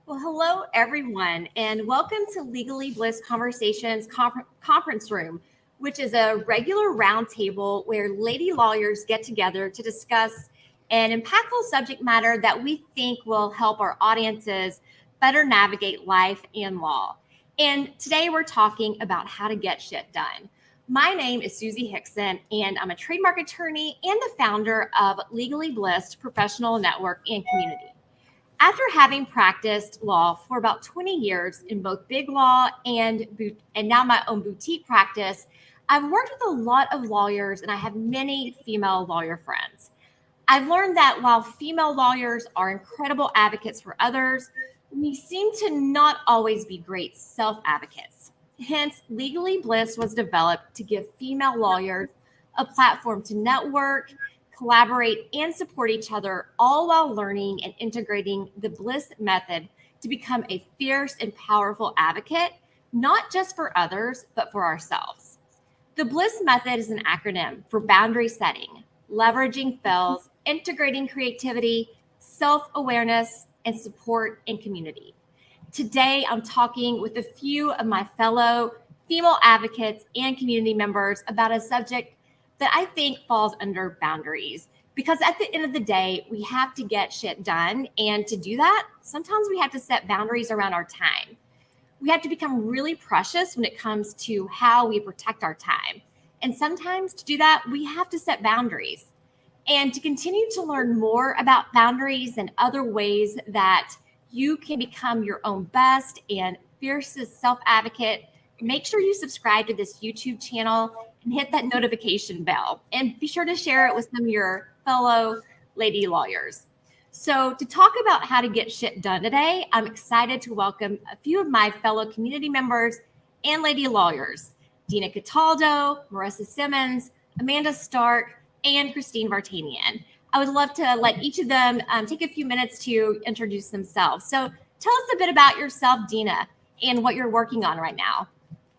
Well, hello, everyone, and welcome to Legally Bliss Conversations Conference Room, which is a regular roundtable where lady lawyers get together to discuss an impactful subject matter that we think will help our audiences better navigate life and law. And today we're talking about how to get shit done. My name is Susie Hickson, and I'm a trademark attorney and the founder of Legally Bliss Professional Network and Community. After having practiced law for about 20 years in both big law and now my own boutique practice, I've worked with a lot of lawyers and I have many female lawyer friends. I've learned that while female lawyers are incredible advocates for others, we seem to not always be great self-advocates. Hence, Legally Bliss was developed to give female lawyers a platform to network, collaborate, and support each other, all while learning and integrating the Bliss method to become a fierce and powerful advocate, not just for others, but for ourselves. The Bliss method is an acronym for boundary setting, leveraging fails, integrating creativity, self-awareness, and support and community. Today, I'm talking with a few of my fellow female advocates and community members about a subject that I think falls under boundaries. Because at the end of the day, we have to get shit done. And to do that, sometimes we have to set boundaries around our time. We have to become really precious when it comes to how we protect our time. And sometimes to do that, we have to set boundaries. And to continue to learn more about boundaries and other ways that you can become your own best and fiercest self-advocate, make sure you subscribe to this YouTube channel and hit that notification bell. And be sure to share it with some of your fellow lady lawyers. So to talk about how to get shit done today, I'm excited to welcome a few of my fellow community members and lady lawyers, Dina Cataldo, Marisa Simmons, Amanda Stark, and Christine Vartanian. I would love to let each of them take a few minutes to introduce themselves. So tell us a bit about yourself, Dina, and what you're working on right now.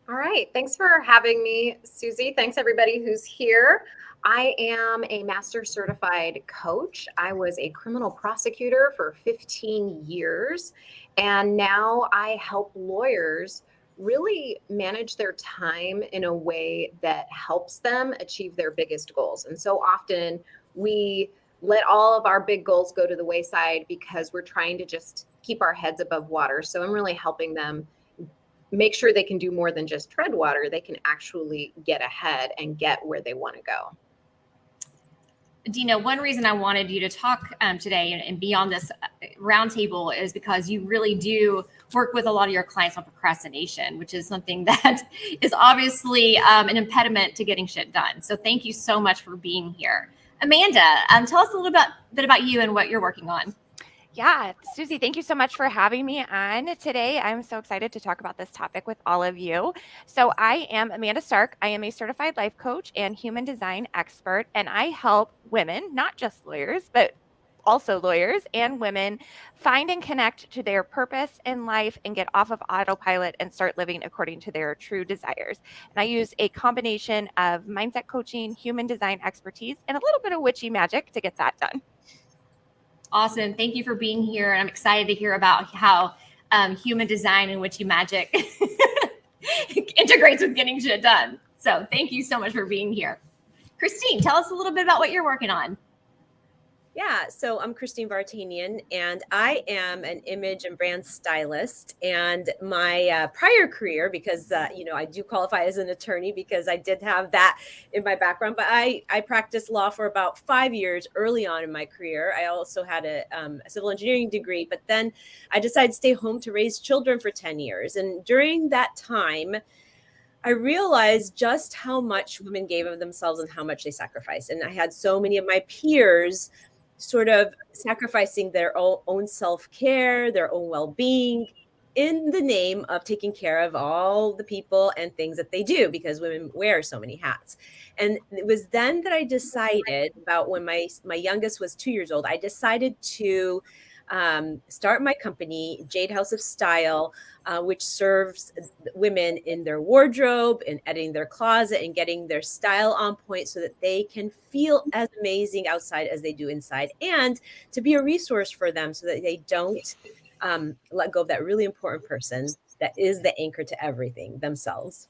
All right. Thanks for having me, Susie. Thanks, everybody who's here. I am a master certified coach. I was a criminal prosecutor for 15 years, and now I help lawyers really manage their time in a way that helps them achieve their biggest goals. And so often we let all of our big goals go to the wayside because we're trying to just keep our heads above water. So I'm really helping them make sure they can do more than just tread water. They can actually get ahead and get where they want to go. Dina, one reason I wanted you to talk today and be on this roundtable is because you really do work with a lot of your clients on procrastination, which is something that is obviously an impediment to getting shit done. So thank you so much for being here. Amanda, tell us a little bit about you and what you're working on. Yeah, Susie, thank you so much for having me on today. I'm so excited to talk about this topic with all of you. So I am Amanda Stark. I am a certified life coach and human design expert, and I help women, not just lawyers, but also lawyers and women, find and connect to their purpose in life and get off of autopilot and start living according to their true desires. And I use a combination of mindset coaching, human design expertise, and a little bit of witchy magic to get that done. Awesome. Thank you for being here. And I'm excited to hear about how human design and witchy magic integrates with getting shit done. So thank you so much for being here. Christine, tell us a little bit about what you're working on. Yeah, so I'm Christine Vartanian, and I am an image and brand stylist. And my prior career, because I do qualify as an attorney because I did have that in my background, but I practiced law for about 5 years early on in my career. I also had a civil engineering degree, but then I decided to stay home to raise children for 10 years. And during that time, I realized just how much women gave of themselves and how much they sacrificed. And I had so many of my peers sort of sacrificing their own self-care, their own well-being in the name of taking care of all the people and things that they do, because women wear so many hats. And it was then that I decided, about when my youngest was 2 years old, I decided to start my company, Jade House of Style, which serves women in their wardrobe and editing their closet and getting their style on point so that they can feel as amazing outside as they do inside, and to be a resource for them so that they don't let go of that really important person that is the anchor to everything, themselves.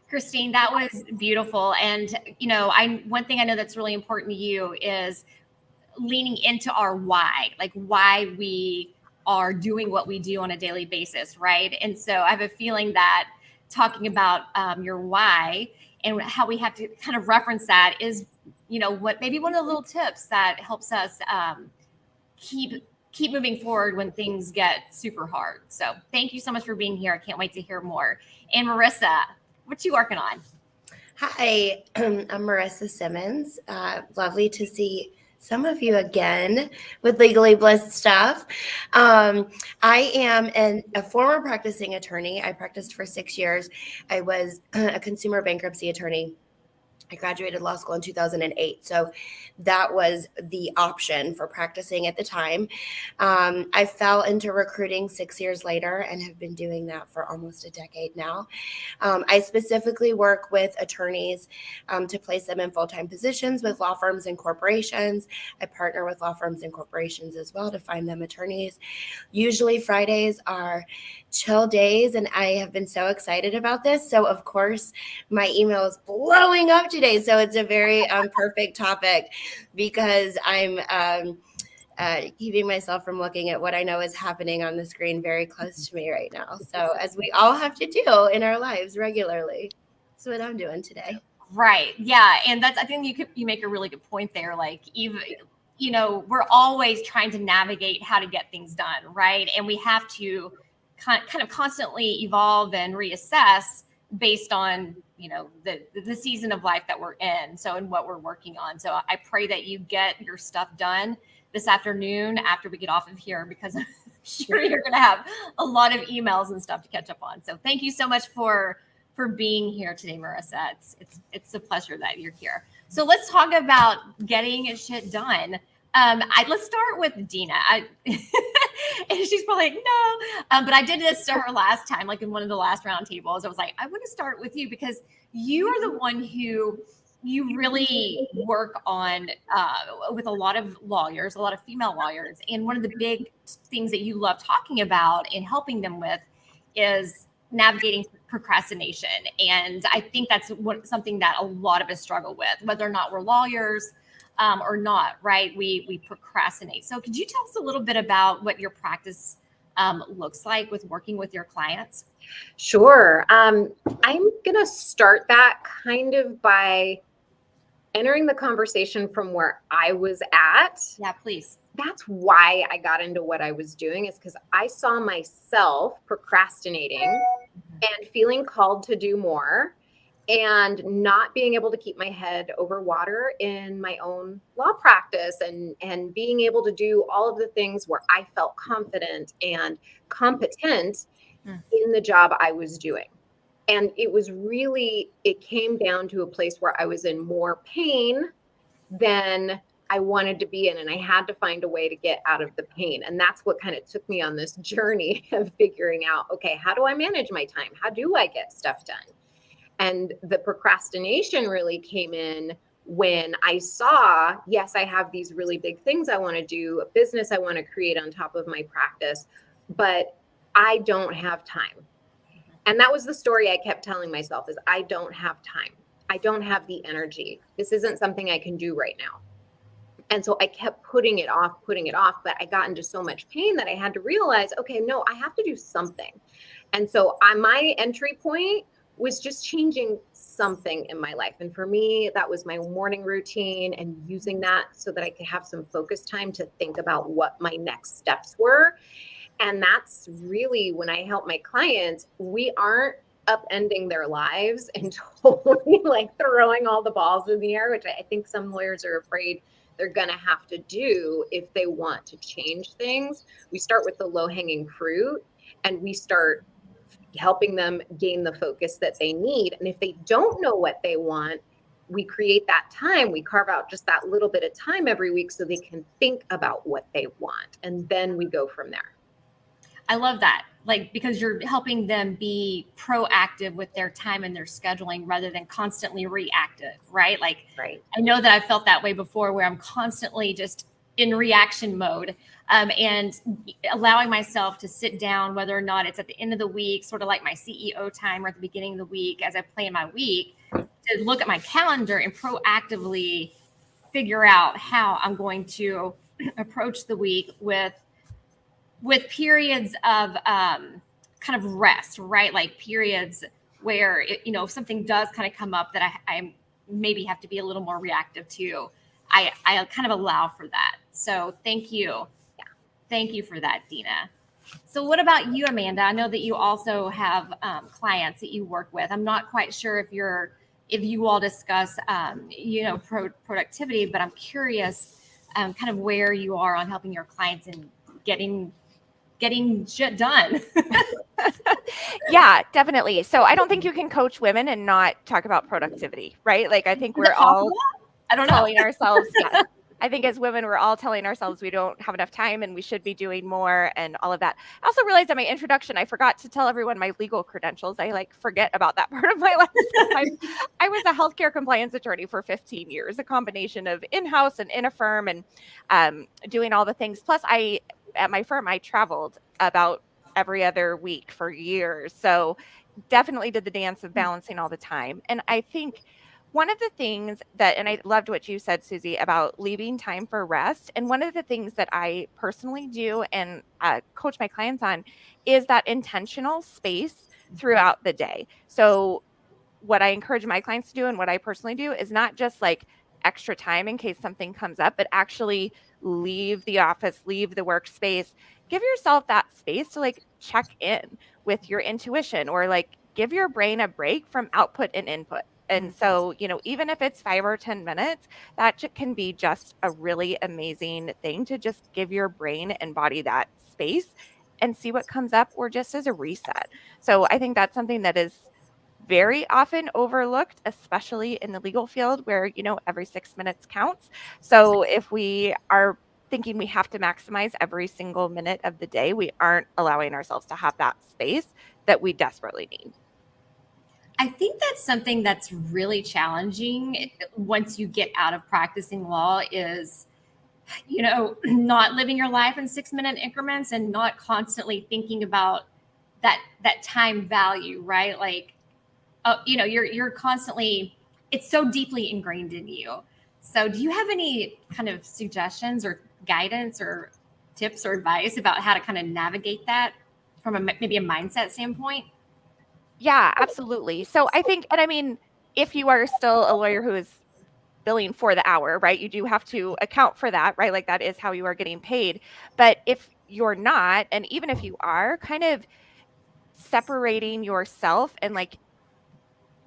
Christine, that was beautiful. And, one thing I know that's really important to you is leaning into our why, like why we are doing what we do on a daily basis, right? And so I have a feeling that talking about your why and how we have to kind of reference that is, what maybe one of the little tips that helps us keep moving forward when things get super hard. So thank you so much for being here. I can't wait to hear more. And Marisa, what you working on? Hi, I'm Marisa Simmons. Lovely to see some of you again with Legally Bliss stuff. I am a former practicing attorney. I practiced for 6 years. I was a consumer bankruptcy attorney. I graduated law school in 2008. So that was the option for practicing at the time. I fell into recruiting 6 years later and have been doing that for almost a decade now. I specifically work with attorneys to place them in full-time positions with law firms and corporations. I partner with law firms and corporations as well to find them attorneys. Usually Fridays are chill days, and I have been so excited about this. So of course, my email is blowing up today. So it's a very perfect topic because I'm keeping myself from looking at what I know is happening on the screen very close to me right now. So as we all have to do in our lives regularly, that's what I'm doing today. Right. Yeah. And I think you make a really good point there. Like even, we're always trying to navigate how to get things done. Right. And we have to kind of constantly evolve and reassess based on, the season of life that we're in. So, and what we're working on. So I pray that you get your stuff done this afternoon after we get off of here, because I'm sure you're going to have a lot of emails and stuff to catch up on. So thank you so much for being here today, Marisa. It's a pleasure that you're here. So let's talk about getting shit done. Let's start with Dina. And she's probably like, no. But I did this to her last time, like in one of the last roundtables. I was like, I want to start with you because you are the one who you really work on with a lot of lawyers, a lot of female lawyers. And one of the big things that you love talking about and helping them with is navigating procrastination. And I think that's something that a lot of us struggle with, whether or not we're lawyers or not, right? We procrastinate. So could you tell us a little bit about what your practice looks like with working with your clients? Sure. I'm going to start that kind of by entering the conversation from where I was at. Yeah, please. That's why I got into what I was doing, is because I saw myself procrastinating and feeling called to do more and not being able to keep my head over water in my own law practice and being able to do all of the things where I felt confident and competent in the job I was doing. And it came down to a place where I was in more pain than I wanted to be in. And I had to find a way to get out of the pain. And that's what kind of took me on this journey of figuring out, okay, how do I manage my time? How do I get stuff done? And the procrastination really came in when I saw, yes, I have these really big things I want to do, a business I want to create on top of my practice, but I don't have time. And that was the story I kept telling myself, is I don't have time. I don't have the energy. This isn't something I can do right now. And so I kept putting it off, but I got into so much pain that I had to realize, okay, no, I have to do something. And so my entry point was just changing something in my life. And for me, that was my morning routine and using that so that I could have some focus time to think about what my next steps were. And that's really when I help my clients, we aren't upending their lives and totally like throwing all the balls in the air, which I think some lawyers are afraid they're going to have to do if they want to change things. We start with the low-hanging fruit and we start helping them gain the focus that they need. And if they don't know what they want, we create that time. We carve out just that little bit of time every week so they can think about what they want. And then we go from there. I love that. Like, because you're helping them be proactive with their time and their scheduling rather than constantly reactive, right? Like, right. I know that I've felt that way before where I'm constantly just in reaction mode, and allowing myself to sit down, whether or not it's at the end of the week, sort of like my CEO time, or at the beginning of the week as I plan my week, to look at my calendar and proactively figure out how I'm going to approach the week with periods of kind of rest, right? Like periods where, if something does kind of come up that I maybe have to be a little more reactive to, I kind of allow for that. So thank you. Yeah. Thank you for that, Dina. So what about you, Amanda? I know that you also have clients that you work with. I'm not quite sure if you all discuss, productivity, but I'm curious kind of where you are on helping your clients in getting shit done. Yeah, definitely. So I don't think you can coach women and not talk about productivity, right? Like I think we're all telling ourselves, yes. I think as women, we're all telling ourselves we don't have enough time and we should be doing more and all of that. I also realized in my introduction, I forgot to tell everyone my legal credentials. I forget about that part of my life. I was a healthcare compliance attorney for 15 years, a combination of in-house and in a firm and doing all the things. Plus at my firm, I traveled about every other week for years. So definitely did the dance of balancing all the time. And I think one of the things and I loved what you said, Susie, about leaving time for rest. And one of the things that I personally do and coach my clients on is that intentional space throughout the day. So what I encourage my clients to do and what I personally do is not just like extra time in case something comes up, but actually leave the office, leave the workspace, give yourself that space to like check in with your intuition or like give your brain a break from output and input. And so, even if it's 5 or 10 minutes, that can be just a really amazing thing to just give your brain and body that space and see what comes up or just as a reset. So I think that's something that is very often overlooked, especially in the legal field where, every 6 minutes counts. So if we are thinking we have to maximize every single minute of the day, we aren't allowing ourselves to have that space that we desperately need. I think that's something that's really challenging once you get out of practicing law is, not living your life in 6-minute increments and not constantly thinking about that time value, right? Like, you're constantly, it's so deeply ingrained in you. So do you have any kind of suggestions or guidance or tips or advice about how to kind of navigate that from maybe a mindset standpoint? Yeah, absolutely. So I think, and I mean, if you are still a lawyer who is billing for the hour, right, you do have to account for that, right? Like that is how you are getting paid. But if you're not, and even if you are, kind of separating yourself and like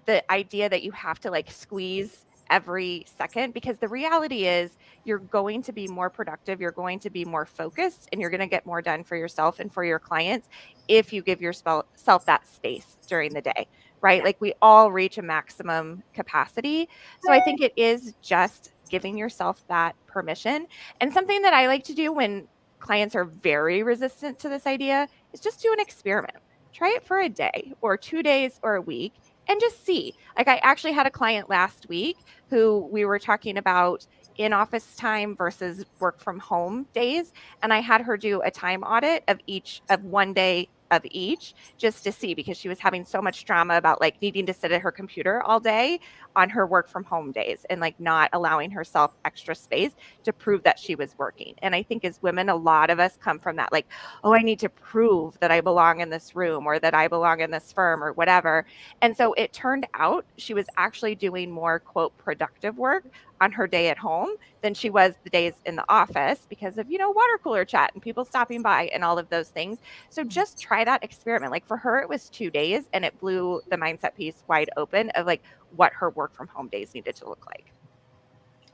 the idea that you have to like squeeze every second, because the reality is you're going to be more productive, you're going to be more focused, and you're going to get more done for yourself and for your clients if you give yourself that space during the day, right? Like we all reach a maximum capacity. So I think it is just giving yourself that permission. And something that I like to do when clients are very resistant to this idea is just do an experiment. Try it for a day or 2 days or a week and just see. Like I actually had a client last week who we were talking about in office time versus work from home days. And I had her do a time audit of 1 day of each just to see, because she was having so much drama about like needing to sit at her computer all day on her work from home days and like not allowing herself extra space to prove that she was working. And I think as women, a lot of us come from that, like, oh, I need to prove that I belong in this room or that I belong in this firm or whatever. And so it turned out she was actually doing more, quote, productive work on her day at home than she was the days in the office because of, water cooler chat and people stopping by and all of those things. So just try that experiment. Like for her, it was 2 days and it blew the mindset piece wide open of like what her work from home days needed to look like.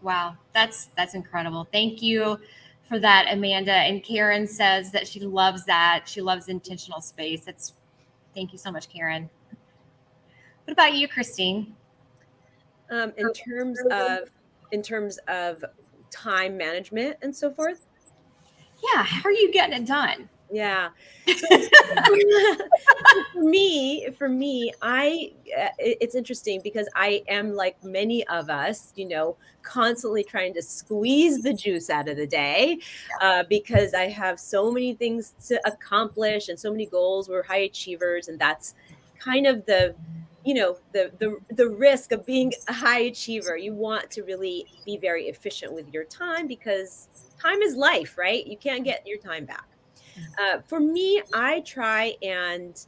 Wow, that's incredible. Thank you for that, Amanda. And Karen says that she loves that. She loves intentional space. Thank you so much, Karen. What about you, Christine? In terms of time management and so forth. Yeah, how are you getting it done? Yeah. So for me, it's interesting because I am like many of us, constantly trying to squeeze the juice out of the day, because I have so many things to accomplish and so many goals. We're high achievers, and that's kind of the risk of being a high achiever. You want to really be very efficient with your time because time is life, right? You can't get your time back. For me, I try and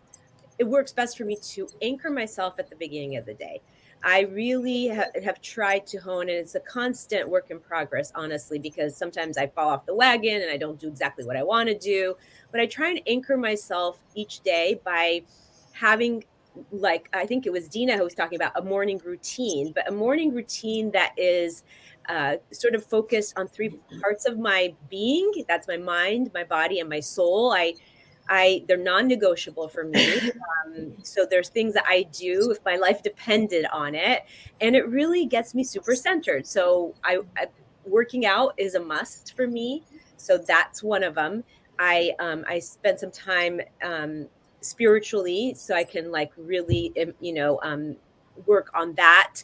it works best for me to anchor myself at the beginning of the day. I really have tried to hone, and it's a constant work in progress, honestly, because sometimes I fall off the wagon and I don't do exactly what I want to do. But I try and anchor myself each day by having, like, I think it was Dina who was talking about a morning routine, but a morning routine that is sort of focused on three parts of my being. That's my mind, my body, and my soul. They're non-negotiable for me. So there's things that I do if my life depended on it, and it really gets me super centered. So working out is a must for me. So that's one of them. I spend some time spiritually, so I can like really work on that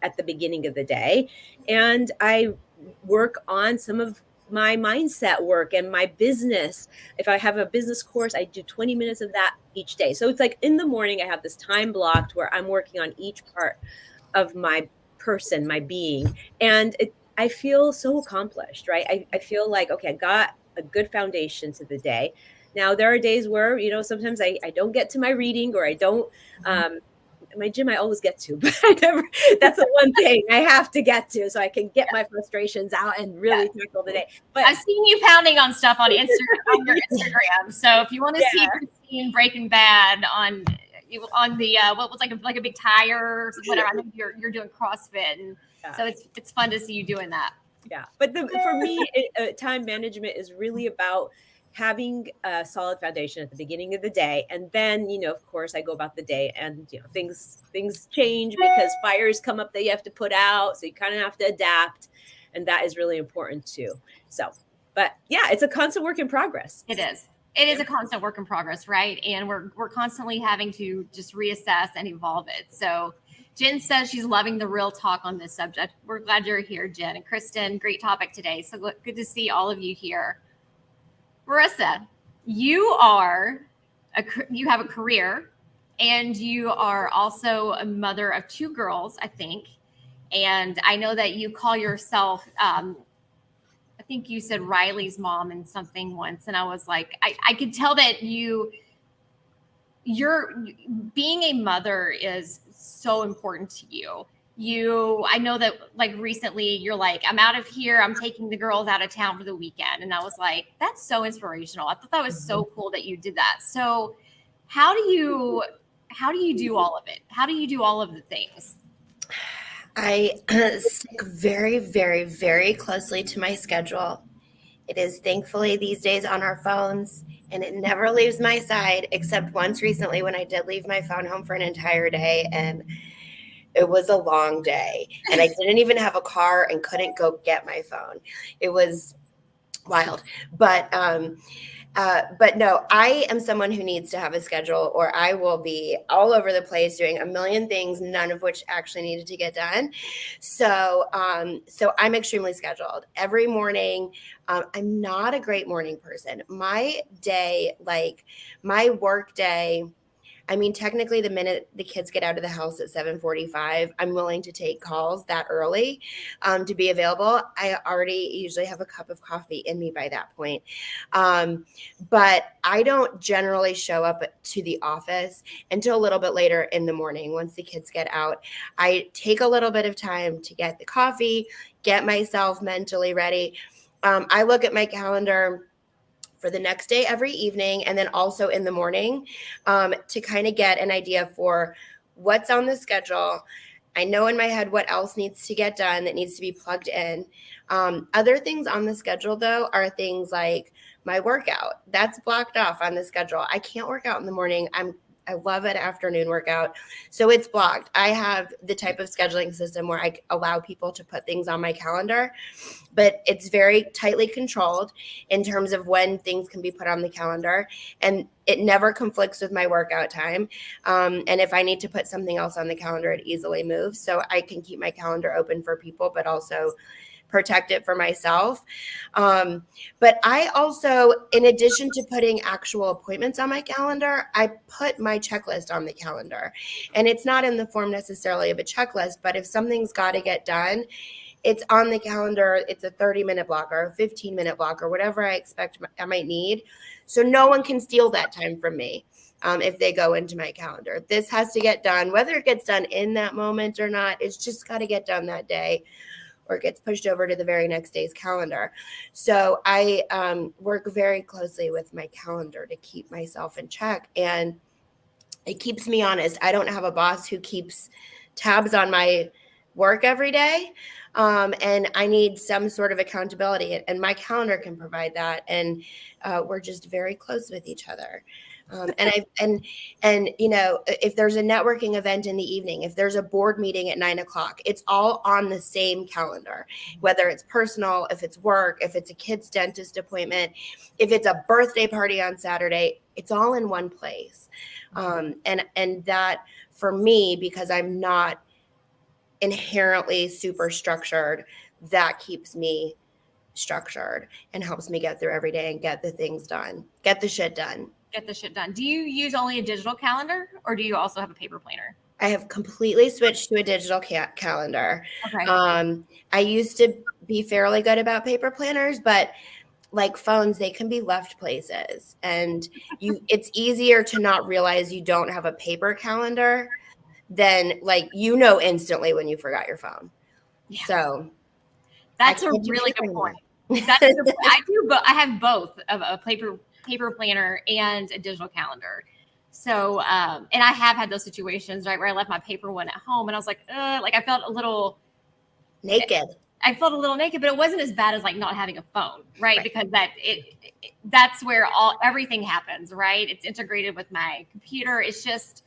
at the beginning of the day, and I work on some of my mindset work and my business. If I have a business course, I do 20 minutes of that each day. So it's like in the morning, I have this time blocked where I'm working on each part of my person, my being. And I feel so accomplished, right? I feel like, okay, I got a good foundation to the day. Now, there are days where, sometimes I don't get to my reading, or I don't, my gym I always get to, but that's the one thing I have to get to so I can get my frustrations out and really tackle the day. But I've seen you pounding on stuff on Instagram, on your Instagram. So if you want to see Christine Breaking Bad on the what was like a big tire or whatever, I think you're doing CrossFit, and so it's fun to see you doing that. Yeah, but for me, time management is really about having a solid foundation at the beginning of the day, and then of course I go about the day, and things change because fires come up that you have to put out, so you kind of have to adapt, and that is really important too. So, but yeah, it's a constant work in progress. It is. It is a constant work in progress, right? And we're constantly having to just reassess and evolve it. So Jen says she's loving the real talk on this subject. We're glad you're here, Jen. And Kristen, great topic today. So good to see all of you here. Marisa, you have a career, and you are also a mother of two girls, I think. And I know that you call yourself, I think you said Riley's mom in something once. And I was like, I could tell that you're being a mother is so important to you. I know that like recently you're like, I'm out of here. I'm taking the girls out of town for the weekend. And I was like, that's so inspirational. I thought that was so cool that you did that. So how do you do all of it? How do you do all of the things? I stick very, very, very closely to my schedule. It is thankfully these days on our phones, and it never leaves my side, except once recently when I did leave my phone home for an entire day, and it was a long day, and I didn't even have a car and couldn't go get my phone. It was wild. But no, I am someone who needs to have a schedule, or I will be all over the place doing a million things, none of which actually needed to get done. So I'm extremely scheduled every morning. I'm not a great morning person. My day, like my work day, I mean, technically, the minute the kids get out of the house at 7:45, I'm willing to take calls that early to be available. I already usually have a cup of coffee in me by that point. But I don't generally show up to the office until a little bit later in the morning once the kids get out. I take a little bit of time to get the coffee, get myself mentally ready. I look at my calendar for the next day every evening, and then also in the morning to kind of get an idea for what's on the schedule. I know in my head what else needs to get done that needs to be plugged in. Other things on the schedule, though, are things like my workout. That's blocked off on the schedule. I can't work out in the morning. I love an afternoon workout. So it's blocked. I have the type of scheduling system where I allow people to put things on my calendar, but it's very tightly controlled in terms of when things can be put on the calendar. And it never conflicts with my workout time. And if I need to put something else on the calendar, it easily moves. So I can keep my calendar open for people, but also protect it for myself. But I also, in addition to putting actual appointments on my calendar, I put my checklist on the calendar. And it's not in the form necessarily of a checklist, but if something's got to get done, it's on the calendar. It's a 30-minute block or a 15-minute block or whatever I expect I might need. So no one can steal that time from me if they go into my calendar. This has to get done, whether it gets done in that moment or not. It's just got to get done that day, or it gets pushed over to the very next day's calendar. So I work very closely with my calendar to keep myself in check, and it keeps me honest. I don't have a boss who keeps tabs on my work every day, and I need some sort of accountability, and my calendar can provide that, and we're just very close with each other. And you know, if there's a networking event in the evening, if there's a board meeting at 9:00, it's all on the same calendar, whether it's personal, if it's work, if it's a kid's dentist appointment, if it's a birthday party on Saturday, it's all in one place. And that for me, because I'm not inherently super structured, that keeps me structured and helps me get through every day and get the things done, get the shit done. Get the shit done. Do you use only a digital calendar, or do you also have a paper planner? I have completely switched to a digital calendar. Okay. I used to be fairly good about paper planners, but like phones, they can be left places, and it's easier to not realize you don't have a paper calendar than instantly when you forgot your phone. Yeah. So that's a really good point. I do, but I have both of a paper planner and a digital calendar. So, and I have had those situations, right, where I left my paper one at home, and I was like I felt a little naked. I felt a little naked, but it wasn't as bad as like not having a phone, right? Because that's where everything happens, right? It's integrated with my computer. It's just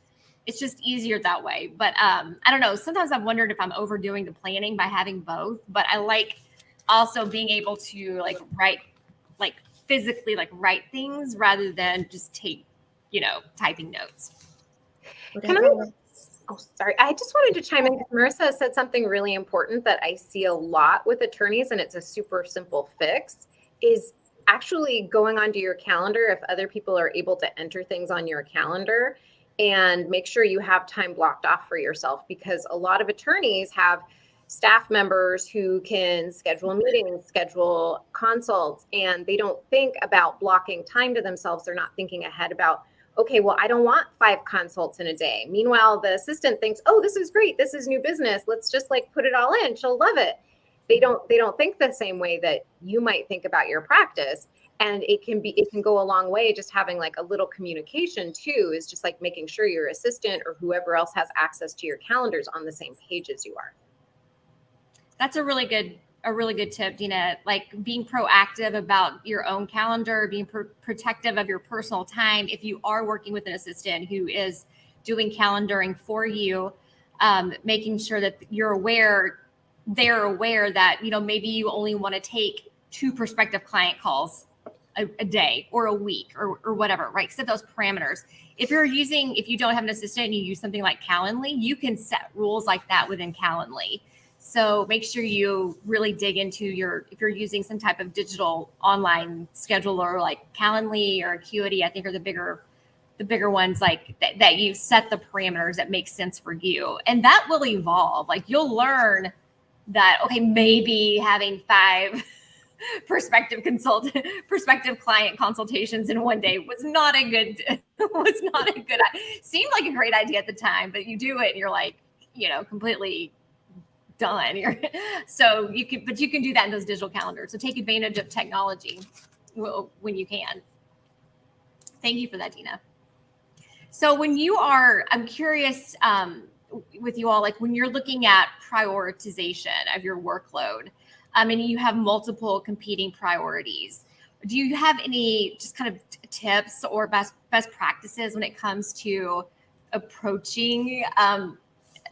easier that way. But I don't know. Sometimes I've wondered if I'm overdoing the planning by having both, but I like also being able to physically write things rather than just typing notes. Sorry. I just wanted to chime in because Marisa said something really important that I see a lot with attorneys, and it's a super simple fix, is actually going onto your calendar if other people are able to enter things on your calendar, and make sure you have time blocked off for yourself, because a lot of attorneys have staff members who can schedule meetings, schedule consults, and they don't think about blocking time to themselves. They're not thinking ahead about, okay, well, I don't want 5 consults in a day. Meanwhile, the assistant thinks, oh, this is great. This is new business. Let's just put it all in. She'll love it. They don't think the same way that you might think about your practice. And it can go a long way. Just having a little communication too is just making sure your assistant or whoever else has access to your calendars on the same page as you are. That's a really good tip, Dina. Being proactive about your own calendar, being protective of your personal time. If you are working with an assistant who is doing calendaring for you, making sure that they're aware that, maybe you only want to take 2 prospective client calls a day or a week or whatever, right? Set those parameters. If you don't have an assistant and you use something like Calendly, you can set rules like that within Calendly. So make sure you really dig into if you're using some type of digital online scheduler like Calendly or Acuity, I think are the bigger ones that you set the parameters that make sense for you. And that will evolve. You'll learn that, okay, maybe having 5 prospective client consultations in one day seemed like a great idea at the time, but you do it and you're completely done. So you can do that in those digital calendars. So take advantage of technology when you can. Thank you for that, Dina. So I'm curious with you all, when you're looking at prioritization of your workload, and you have multiple competing priorities, do you have any just kind of tips or best practices when it comes to approaching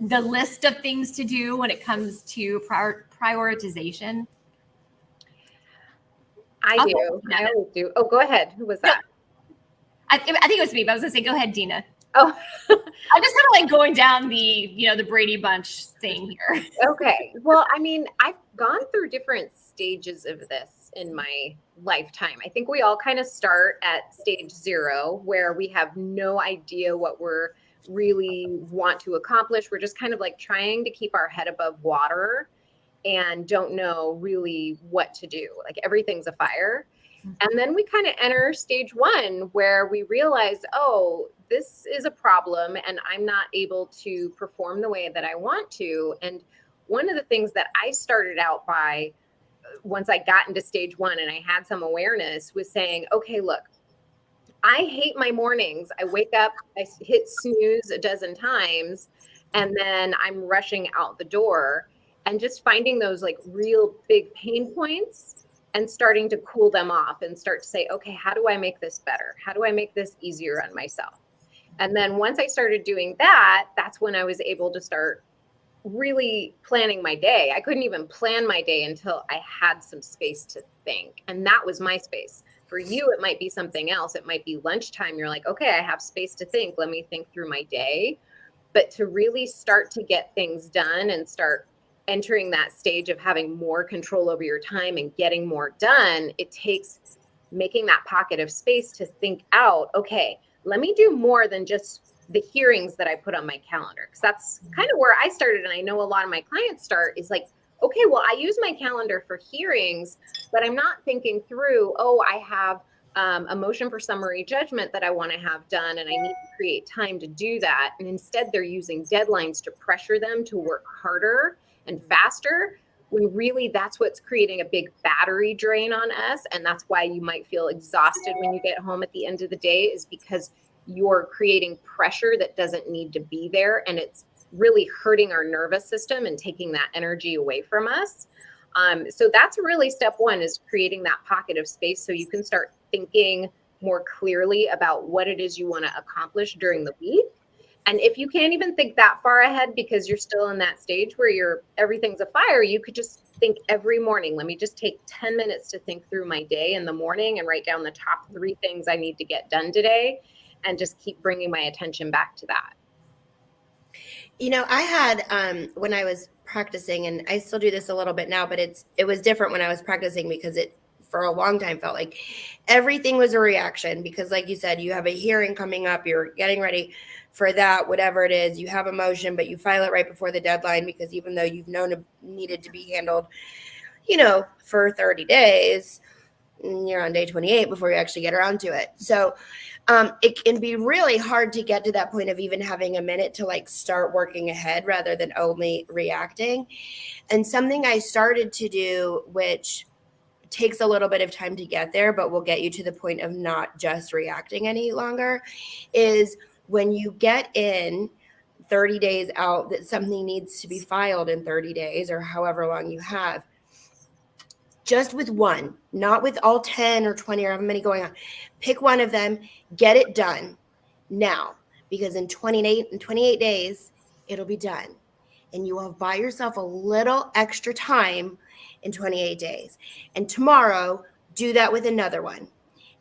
the list of things to do when it comes to prioritization? I do. I always do. Oh, go ahead. Who was that? I think it was me, but I was gonna say, go ahead, Dina. Oh, I'm just kind of like going down the Brady Bunch thing here. okay. Well, I mean, I've gone through different stages of this in my lifetime. I think we all kind of start at stage 0, where we have no idea what we're really want to accomplish. We're just kind of like trying to keep our head above water and don't know really what to do. Like everything's a fire. And then we kind of enter stage 1, where we realize, oh, this is a problem and I'm not able to perform the way that I want to. And one of the things that I started out by, once I got into stage 1 and I had some awareness, was saying, okay, look, I hate my mornings. I wake up, I hit snooze a dozen times, and then I'm rushing out the door, and just finding those like real big pain points and starting to cool them off and start to say, okay, how do I make this better? How do I make this easier on myself? And then once I started doing that, that's when I was able to start really planning my day. I couldn't even plan my day until I had some space to think. And that was my space. For you, it might be something else. It might be lunchtime. You're like, okay, I have space to think. Let me think through my day. But to really start to get things done and start entering that stage of having more control over your time and getting more done, it takes making that pocket of space to think out, okay, let me do more than just the hearings that I put on my calendar. Because that's kind of where I started. And I know a lot of my clients start is like, okay, well, I use my calendar for hearings, but I'm not thinking through, oh, I have a motion for summary judgment that I want to have done, and I need to create time to do that. And instead, they're using deadlines to pressure them to work harder and faster, when really that's what's creating a big battery drain on us. And that's why you might feel exhausted when you get home at the end of the day, is because you're creating pressure that doesn't need to be there. And it's really hurting our nervous system and taking that energy away from us. So that's really step 1, is creating that pocket of space so you can start thinking more clearly about what it is you want to accomplish during the week. And if you can't even think that far ahead because you're still in that stage where everything's a fire, you could just think every morning, let me just take 10 minutes to think through my day in the morning and write down the top 3 things I need to get done today, and just keep bringing my attention back to that. You know, I had, when I was practicing, and I still do this a little bit now, but it was different when I was practicing, because it, for a long time, felt like everything was a reaction. Because like you said, you have a hearing coming up, you're getting ready for that, whatever it is, you have a motion, but you file it right before the deadline, because even though you've known it needed to be handled, for 30 days, you're on day 28 before you actually get around to it. So it can be really hard to get to that point of even having a minute to like start working ahead rather than only reacting. And something I started to do, which takes a little bit of time to get there, but will get you to the point of not just reacting any longer, is when you get in 30 days out that something needs to be filed in 30 days or however long you have, just with one, not with all 10 or 20 or however many going on. Pick one of them, get it done now, because in 28 days, it'll be done. And you will buy yourself a little extra time in 28 days. And tomorrow, do that with another one.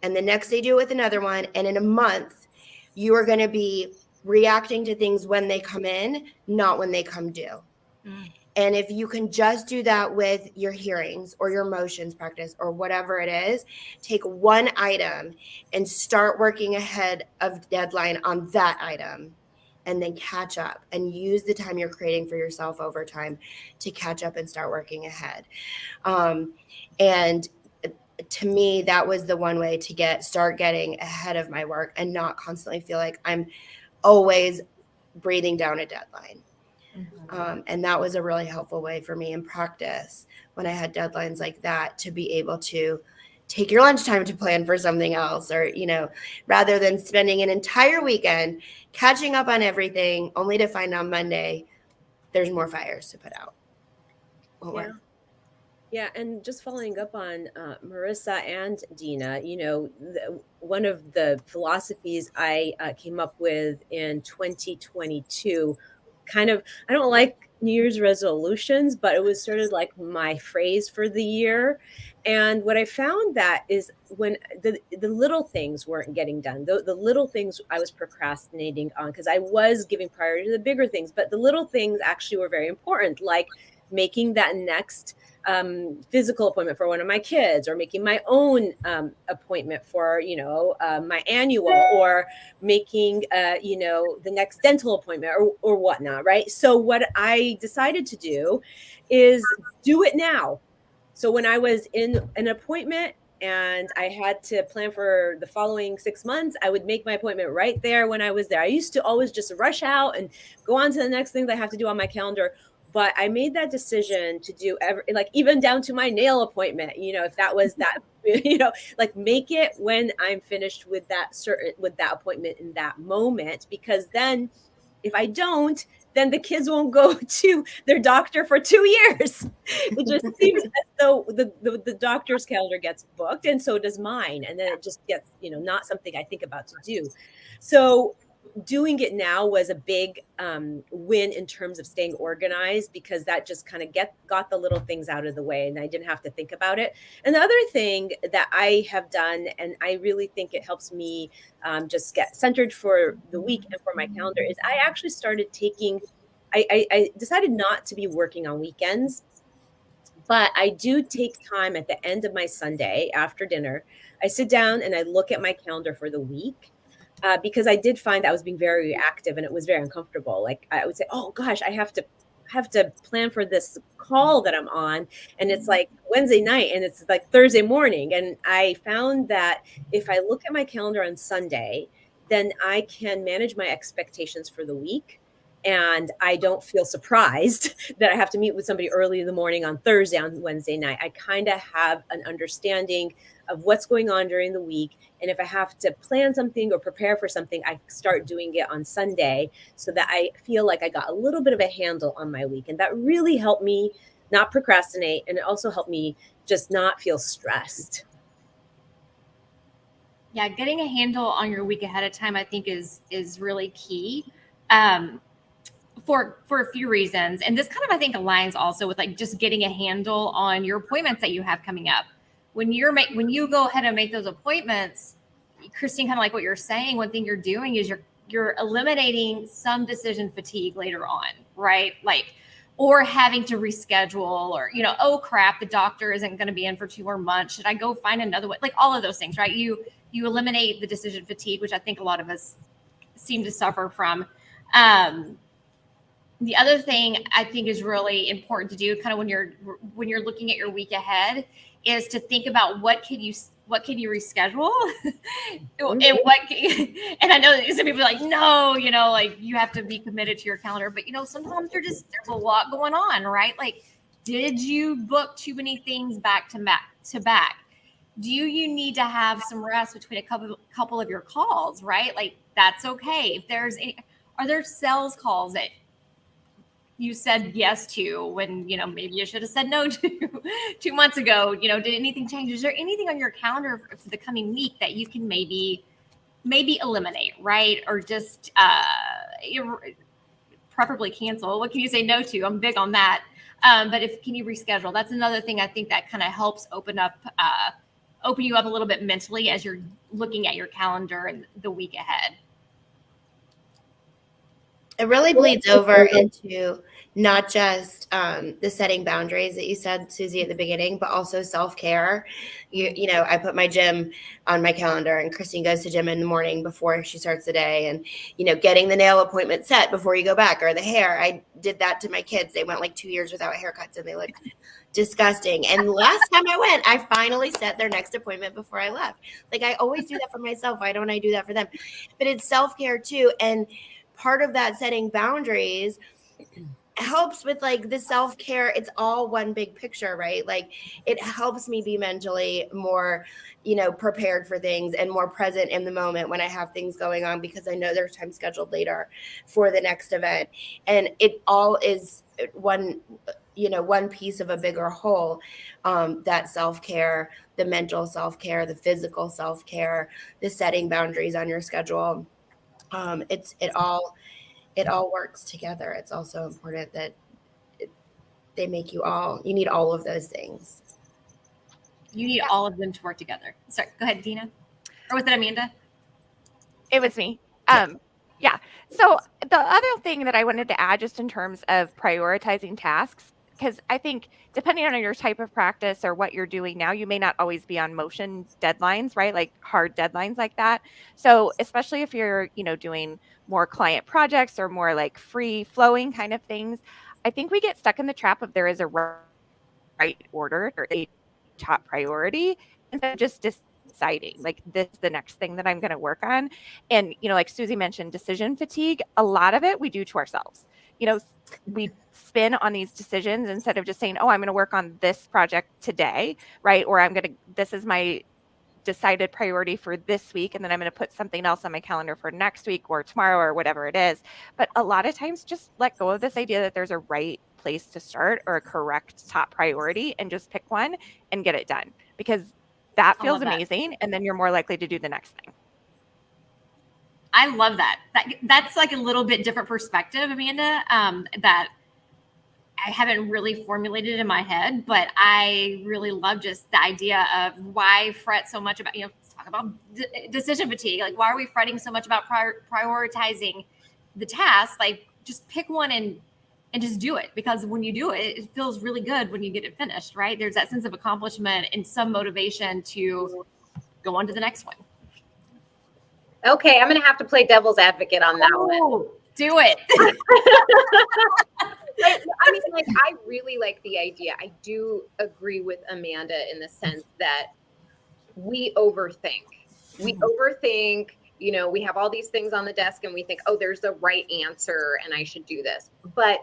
And the next day, do it with another one. And in a month, you are going to be reacting to things when they come in, not when they come due. And if you can just do that with your hearings or your motions practice or whatever it is, take one item and start working ahead of deadline on that item, and then catch up and use the time you're creating for yourself over time to catch up and start working ahead. And to me, that was the one way to start getting ahead of my work and not constantly feel like I'm always breathing down a deadline. And that was a really helpful way for me in practice when I had deadlines like that, to be able to take your lunchtime to plan for something else, or, rather than spending an entire weekend catching up on everything only to find on Monday there's more fires to put out. Yeah, and just following up on Marissa and Dina, one of the philosophies I came up with in 2022, kind of, I don't like New Year's resolutions, but it was sort of like my phrase for the year. And what I found that is when the little things weren't getting done, the little things I was procrastinating on because I was giving priority to the bigger things, but the little things actually were very important, like making that next physical appointment for one of my kids, or making my own appointment for my annual, or making the next dental appointment, or whatnot, right? So what I decided to do is do it now. So when I was in an appointment and I had to plan for the following 6 months, I would make my appointment right there when I was there. I used to always just rush out and go on to the next thing that I have to do on my calendar. But I made that decision to do like even down to my nail appointment, if that was that, like make it when I'm finished with that appointment in that moment, because then if I don't, then the kids won't go to their doctor for 2 years. It just seems as though the doctor's calendar gets booked, and so does mine. And then it just gets, not something I think about to do. So doing it now was a big win in terms of staying organized, because that just kind of got the little things out of the way and I didn't have to think about it. And the other thing that I have done, and I really think it helps me just get centered for the week and for my calendar, is I actually started I decided not to be working on weekends, but I do take time at the end of my Sunday after dinner. I sit down and I look at my calendar for the week, because I did find that I was being very reactive and it was very uncomfortable. Like I would say, "Oh gosh, I have to plan for this call that I'm on, and it's like Wednesday night and it's like Thursday morning." And I found that if I look at my calendar on Sunday, then I can manage my expectations for the week. And I don't feel surprised that I have to meet with somebody early in the morning on Thursday, on Wednesday night. I kind of have an understanding of what's going on during the week. And if I have to plan something or prepare for something, I start doing it on Sunday, so that I feel like I got a little bit of a handle on my week. And that really helped me not procrastinate. And it also helped me just not feel stressed. Yeah, getting a handle on your week ahead of time, I think, is really key. Um, for a few reasons. And this kind of, I think, aligns also with like just getting a handle on your appointments that you have coming up. When you go ahead and make those appointments, Christine, kind of like what you're saying, one thing you're doing is you're eliminating some decision fatigue later on, right? Like, or having to reschedule, or, oh crap, the doctor isn't going to be in for 2 more months. Should I go find another one? Like all of those things, right? You eliminate the decision fatigue, which I think a lot of us seem to suffer from. The other thing I think is really important to do, kind of when you're looking at your week ahead, is to think about what can you reschedule, and I know that some people are like, no, like you have to be committed to your calendar, but sometimes there's a lot going on, right? Like, did you book too many things back to back? Do you need to have some rest between a couple of your calls, right? Like, that's okay. Are there sales calls that you said yes to when, maybe you should have said no to 2 months ago? Did anything change? Is there anything on your calendar for the coming week that you can maybe eliminate, right? Or just preferably cancel? What can you say no to? I'm big on that. But can you reschedule? That's another thing I think that kind of helps open you up a little bit mentally as you're looking at your calendar and the week ahead. It really bleeds over into not just the setting boundaries that you said, Susie, at the beginning, but also self-care. I put my gym on my calendar, and Christine goes to gym in the morning before she starts the day. And, getting the nail appointment set before you go back, or the hair. I did that to my kids. They went like 2 years without haircuts and they look disgusting. And last time I went, I finally set their next appointment before I left. Like, I always do that for myself. Why don't I do that for them? But it's self-care too. And part of that setting boundaries helps with like the self-care. It's all one big picture, right? Like it helps me be mentally more, prepared for things and more present in the moment when I have things going on, because I know there's time scheduled later for the next event. And it all is one piece of a bigger whole, that self-care, the mental self-care, the physical self-care, the setting boundaries on your schedule. It all works together. It's also important that you need all of those things. You need all of them to work together. Sorry, go ahead, Dina. Or was it Amanda? It was me. Yeah. So the other thing that I wanted to add, just in terms of prioritizing tasks, because I think depending on your type of practice or what you're doing now, you may not always be on motion deadlines, right? Like hard deadlines like that. So especially if you're, doing more client projects or more like free flowing kind of things, I think we get stuck in the trap of there is a right order or a top priority instead of just deciding like this is the next thing that I'm going to work on. And like Susie mentioned, decision fatigue, a lot of it we do to ourselves. We spin on these decisions instead of just saying, oh, I'm going to work on this project today, right? Or this is my decided priority for this week, and then I'm going to put something else on my calendar for next week or tomorrow or whatever it is. But a lot of times just let go of this idea that there's a right place to start or a correct top priority, and just pick one and get it done, because that feels amazing. And then you're more likely to do the next thing. I love that. That's like a little bit different perspective, Amanda, that I haven't really formulated in my head, but I really love just the idea of why fret so much about, talk about decision fatigue. Like, why are we fretting so much about prioritizing the task? Like, just pick one and just do it, because when you do it, it feels really good when you get it finished, right? There's that sense of accomplishment and some motivation to go on to the next one. Okay, I'm going to have to play devil's advocate on that one. Do it. I mean, like, I really like the idea. I do agree with Amanda in the sense that we overthink. We overthink, we have all these things on the desk and we think, oh, there's the right answer and I should do this. But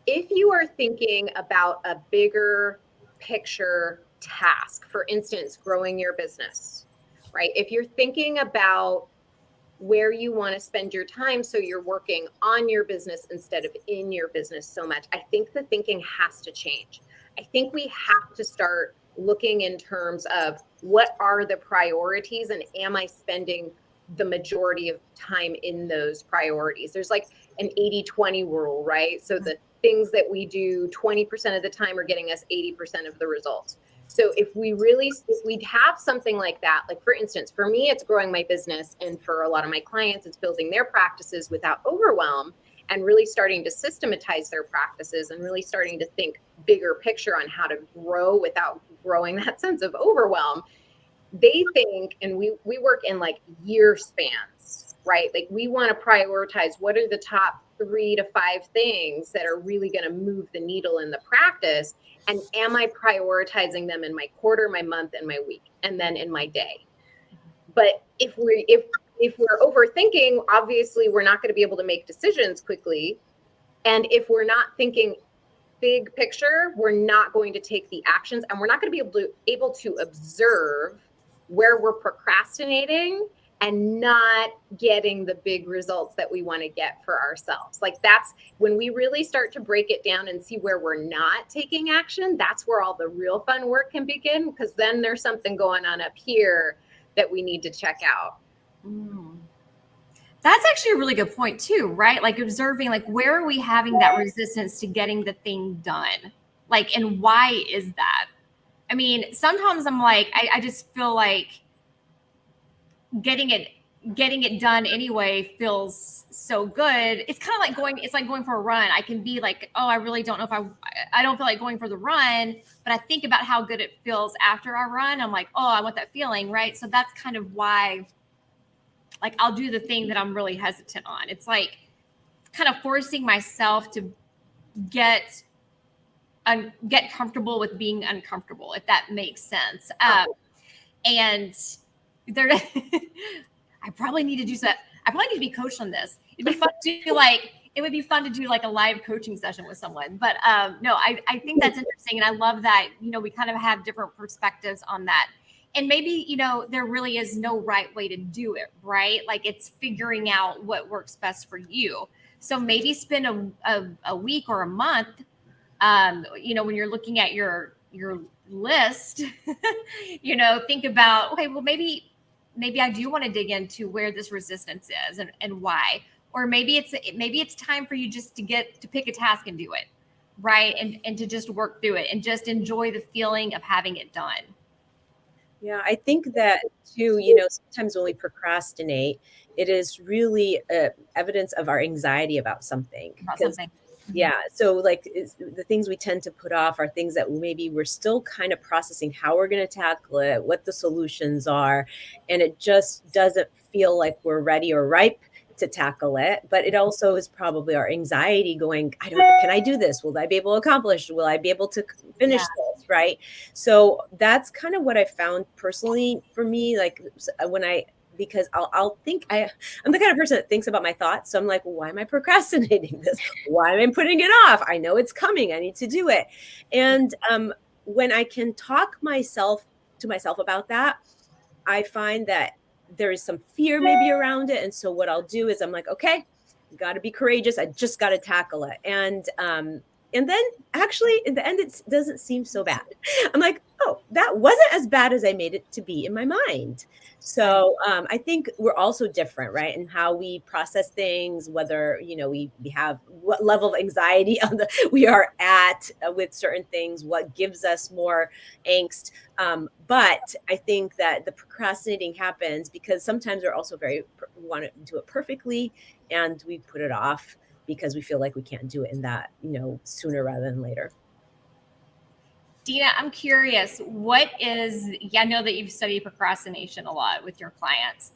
if you are thinking about a bigger picture task, for instance, growing your business, right? If you're thinking about where you want to spend your time, so you're working on your business instead of in your business so much, I think the thinking has to change. I think we have to start looking in terms of what are the priorities, and am I spending the majority of time in those priorities? There's like an 80-20 rule, right? So the things that we do 20% of the time are getting us 80% of the results. So if we have something like that, like for instance, for me, it's growing my business, and for a lot of my clients, it's building their practices without overwhelm, and really starting to systematize their practices, and really starting to think bigger picture on how to grow without growing that sense of overwhelm. They think, and we work in like year spans, right? Like we want to prioritize what are the top 3 to 5 things that are really going to move the needle in the practice. And am I prioritizing them in my quarter, my month, and my week, and then in my day? But if we're overthinking, obviously we're not going to be able to make decisions quickly. And if we're not thinking big picture, we're not going to take the actions, and we're not going to be able to observe where we're procrastinating and not getting the big results that we want to get for ourselves. Like that's when we really start to break it down and see where we're not taking action. That's where all the real fun work can begin, because then there's something going on up here that we need to check out. That's actually a really good point too, right? Like observing, like where are we having that resistance to getting the thing done? Like, and why is that? I mean, sometimes I'm like, I just feel like getting it done anyway feels so good. It's kind of like going for a run. I can be like, oh, I really don't know if I don't feel like going for the run, but I think about how good it feels after I run. I'm like, oh, I want that feeling, right? So that's kind of why, like, I'll do the thing that I'm really hesitant on. It's like kind of forcing myself to get comfortable with being uncomfortable, if that makes sense. And there, I probably need to do that. I probably need to be coached on this. It'd be fun to like, it would be fun to do like a live coaching session with someone. But no, I think that's interesting. And I love that, we kind of have different perspectives on that. And maybe, there really is no right way to do it, right? Like it's figuring out what works best for you. So maybe spend a week or a month, when you're looking at your list, think about, okay, well, maybe I do want to dig into where this resistance is and why. Or maybe it's time for you just to pick a task and do it, right? And to just work through it and just enjoy the feeling of having it done. Yeah, I think that too, sometimes when we procrastinate, it is really evidence of our anxiety about something. Yeah. So like the things we tend to put off are things that maybe we're still kind of processing how we're going to tackle it, what the solutions are. And it just doesn't feel like we're ready or ripe to tackle it. But it also is probably our anxiety going, can I do this? Will I be able to accomplish? Will I be able to finish this? Right. So that's kind of what I found personally for me, like because I'll think I'm the kind of person that thinks about my thoughts. So I'm like, well, why am I procrastinating this? Why am I putting it off? I know it's coming. I need to do it. And when I can talk to myself about that, I find that there is some fear maybe around it. And so what I'll do is I'm like, okay, got to be courageous. I just got to tackle it. And then actually in the end, it doesn't seem so bad. I'm like, oh, that wasn't as bad as I made it to be in my mind. So I think we're also different, right? In how we process things, whether, we have what level of anxiety we are at with certain things, what gives us more angst. But I think that the procrastinating happens because sometimes we're also want to do it perfectly and we put it off because we feel like we can't do it in that, sooner rather than later. Dina, I'm curious, I know that you've studied procrastination a lot with your clients.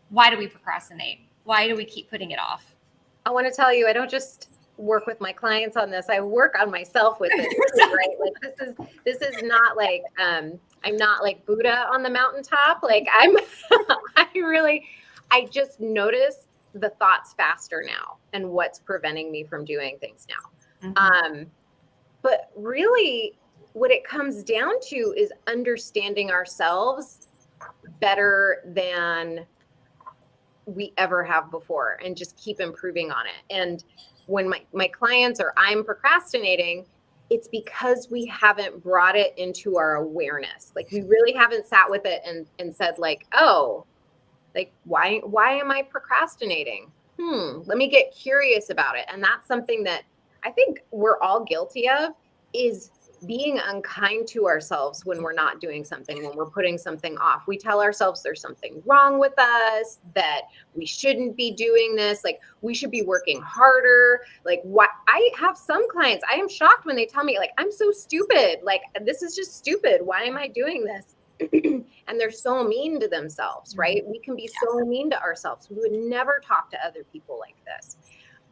Why do we procrastinate? Why do we keep putting it off? I want to tell you, I don't just work with my clients on this. I work on myself with it, right? Like this is not like, I'm not like Buddha on the mountaintop. Like I just notice the thoughts faster now and what's preventing me from doing things now. Mm-hmm. But really what it comes down to is understanding ourselves better than we ever have before and just keep improving on it. And when my clients or I'm procrastinating, it's because we haven't brought it into our awareness. Like we really haven't sat with it and said like, oh, like, why am I procrastinating? Let me get curious about it. And that's something that I think we're all guilty of, is being unkind to ourselves when we're not doing something, when we're putting something off. We tell ourselves there's something wrong with us, that we shouldn't be doing this. Like we should be working harder. Like what I have some clients, I am shocked when they tell me like, I'm so stupid. Like, this is just stupid. Why am I doing this? And they're so mean to themselves, right? We can be so mean to ourselves. We would never talk to other people like this.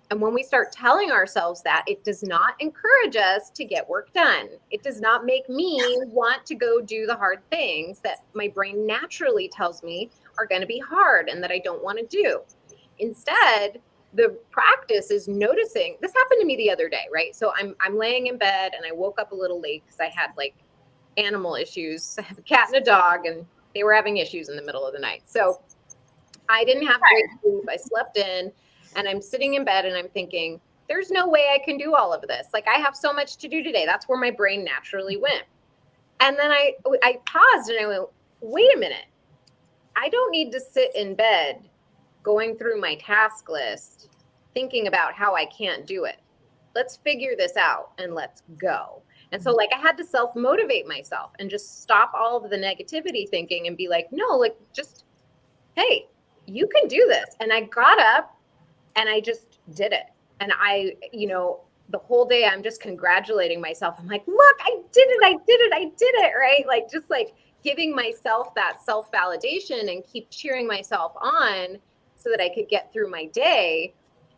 And when we start telling ourselves that, it does not encourage us to get work done. It does not make me want to go do the hard things that my brain naturally tells me are going to be hard and that I don't want to do. Instead, the practice is noticing. This happened to me the other day, right? So I'm laying in bed and I woke up a little late because I had like animal issues. I have a cat and a dog and they were having issues in the middle of the night. So I didn't have great sleep. I slept in and I'm sitting in bed and I'm thinking, there's no way I can do all of this. Like I have so much to do today. That's where my brain naturally went. And then I paused and I went, wait a minute. I don't need to sit in bed going through my task list, thinking about how I can't do it. Let's figure this out and let's go. And so like I had to self-motivate myself and just stop all of the negativity thinking and be like, no, like just, hey, you can do this. And I got up and I just did it. And I, the whole day I'm just congratulating myself. I'm like, look, I did it, right? Like just like giving myself that self-validation and keep cheering myself on so that I could get through my day.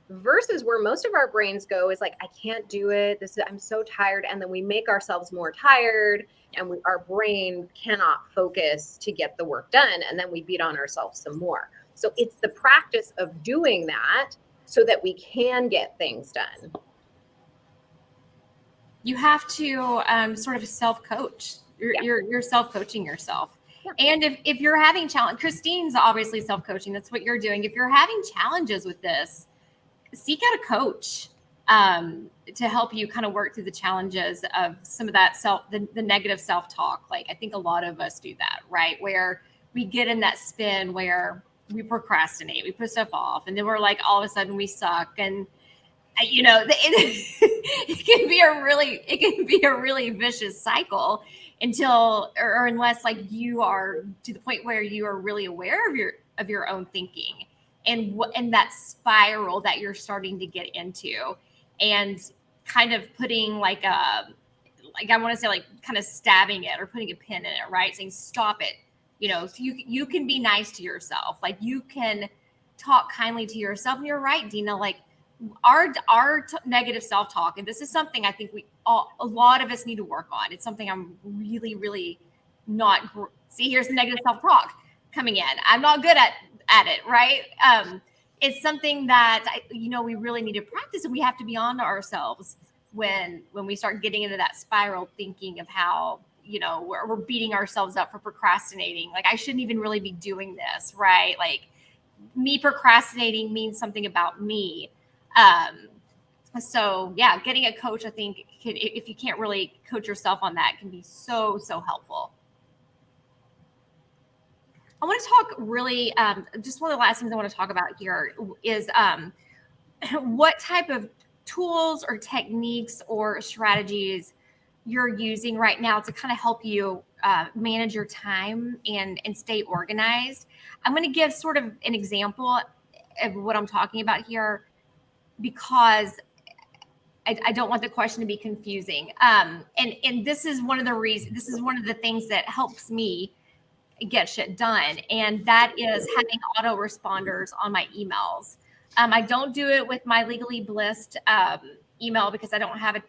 Versus where most of our brains go is like, I can't do it. I'm so tired. And then we make ourselves more tired and our brain cannot focus to get the work done. And then we beat on ourselves some more. So it's the practice of doing that so that we can get things done. You have to sort of self-coach. You're self-coaching yourself. Yeah. And if you're having challenge, Christine's obviously self-coaching. That's what you're doing. If you're having challenges with this, seek out a coach to help you kind of work through the challenges of some of that the negative self-talk. Like, I think a lot of us do that, right? Where we get in that spin where we procrastinate, we put stuff off, and then we're like, all of a sudden we suck. And it can be a really vicious cycle until or unless like you are to the point where you are really aware of your own thinking and that spiral that you're starting to get into, and kind of putting I want to say like kind of stabbing it or putting a pin in it, right? Saying stop it. So you can be nice to yourself. Like, you can talk kindly to yourself. And you're right, Dina, like our negative self-talk. And this is something I think a lot of us need to work on. It's something I'm really, really not. See, here's the negative self-talk coming in. I'm not good at it, right? It's something that we really need to practice, and we have to be on to ourselves when we start getting into that spiral thinking of how we're beating ourselves up for procrastinating. Like, I shouldn't even really be doing this, right? Like, me procrastinating means something about me. So yeah, getting a coach, I think, if you can't really coach yourself on that, can be so helpful. I want to talk really, just one of the last things I want to talk about here is what type of tools or techniques or strategies you're using right now to kind of help you manage your time and stay organized. I'm going to give sort of an example of what I'm talking about here, because I don't want the question to be confusing. And this is one of the things that helps me get shit done. And that is having autoresponders on my emails. I don't do it with my Legally Blissed email because I don't have a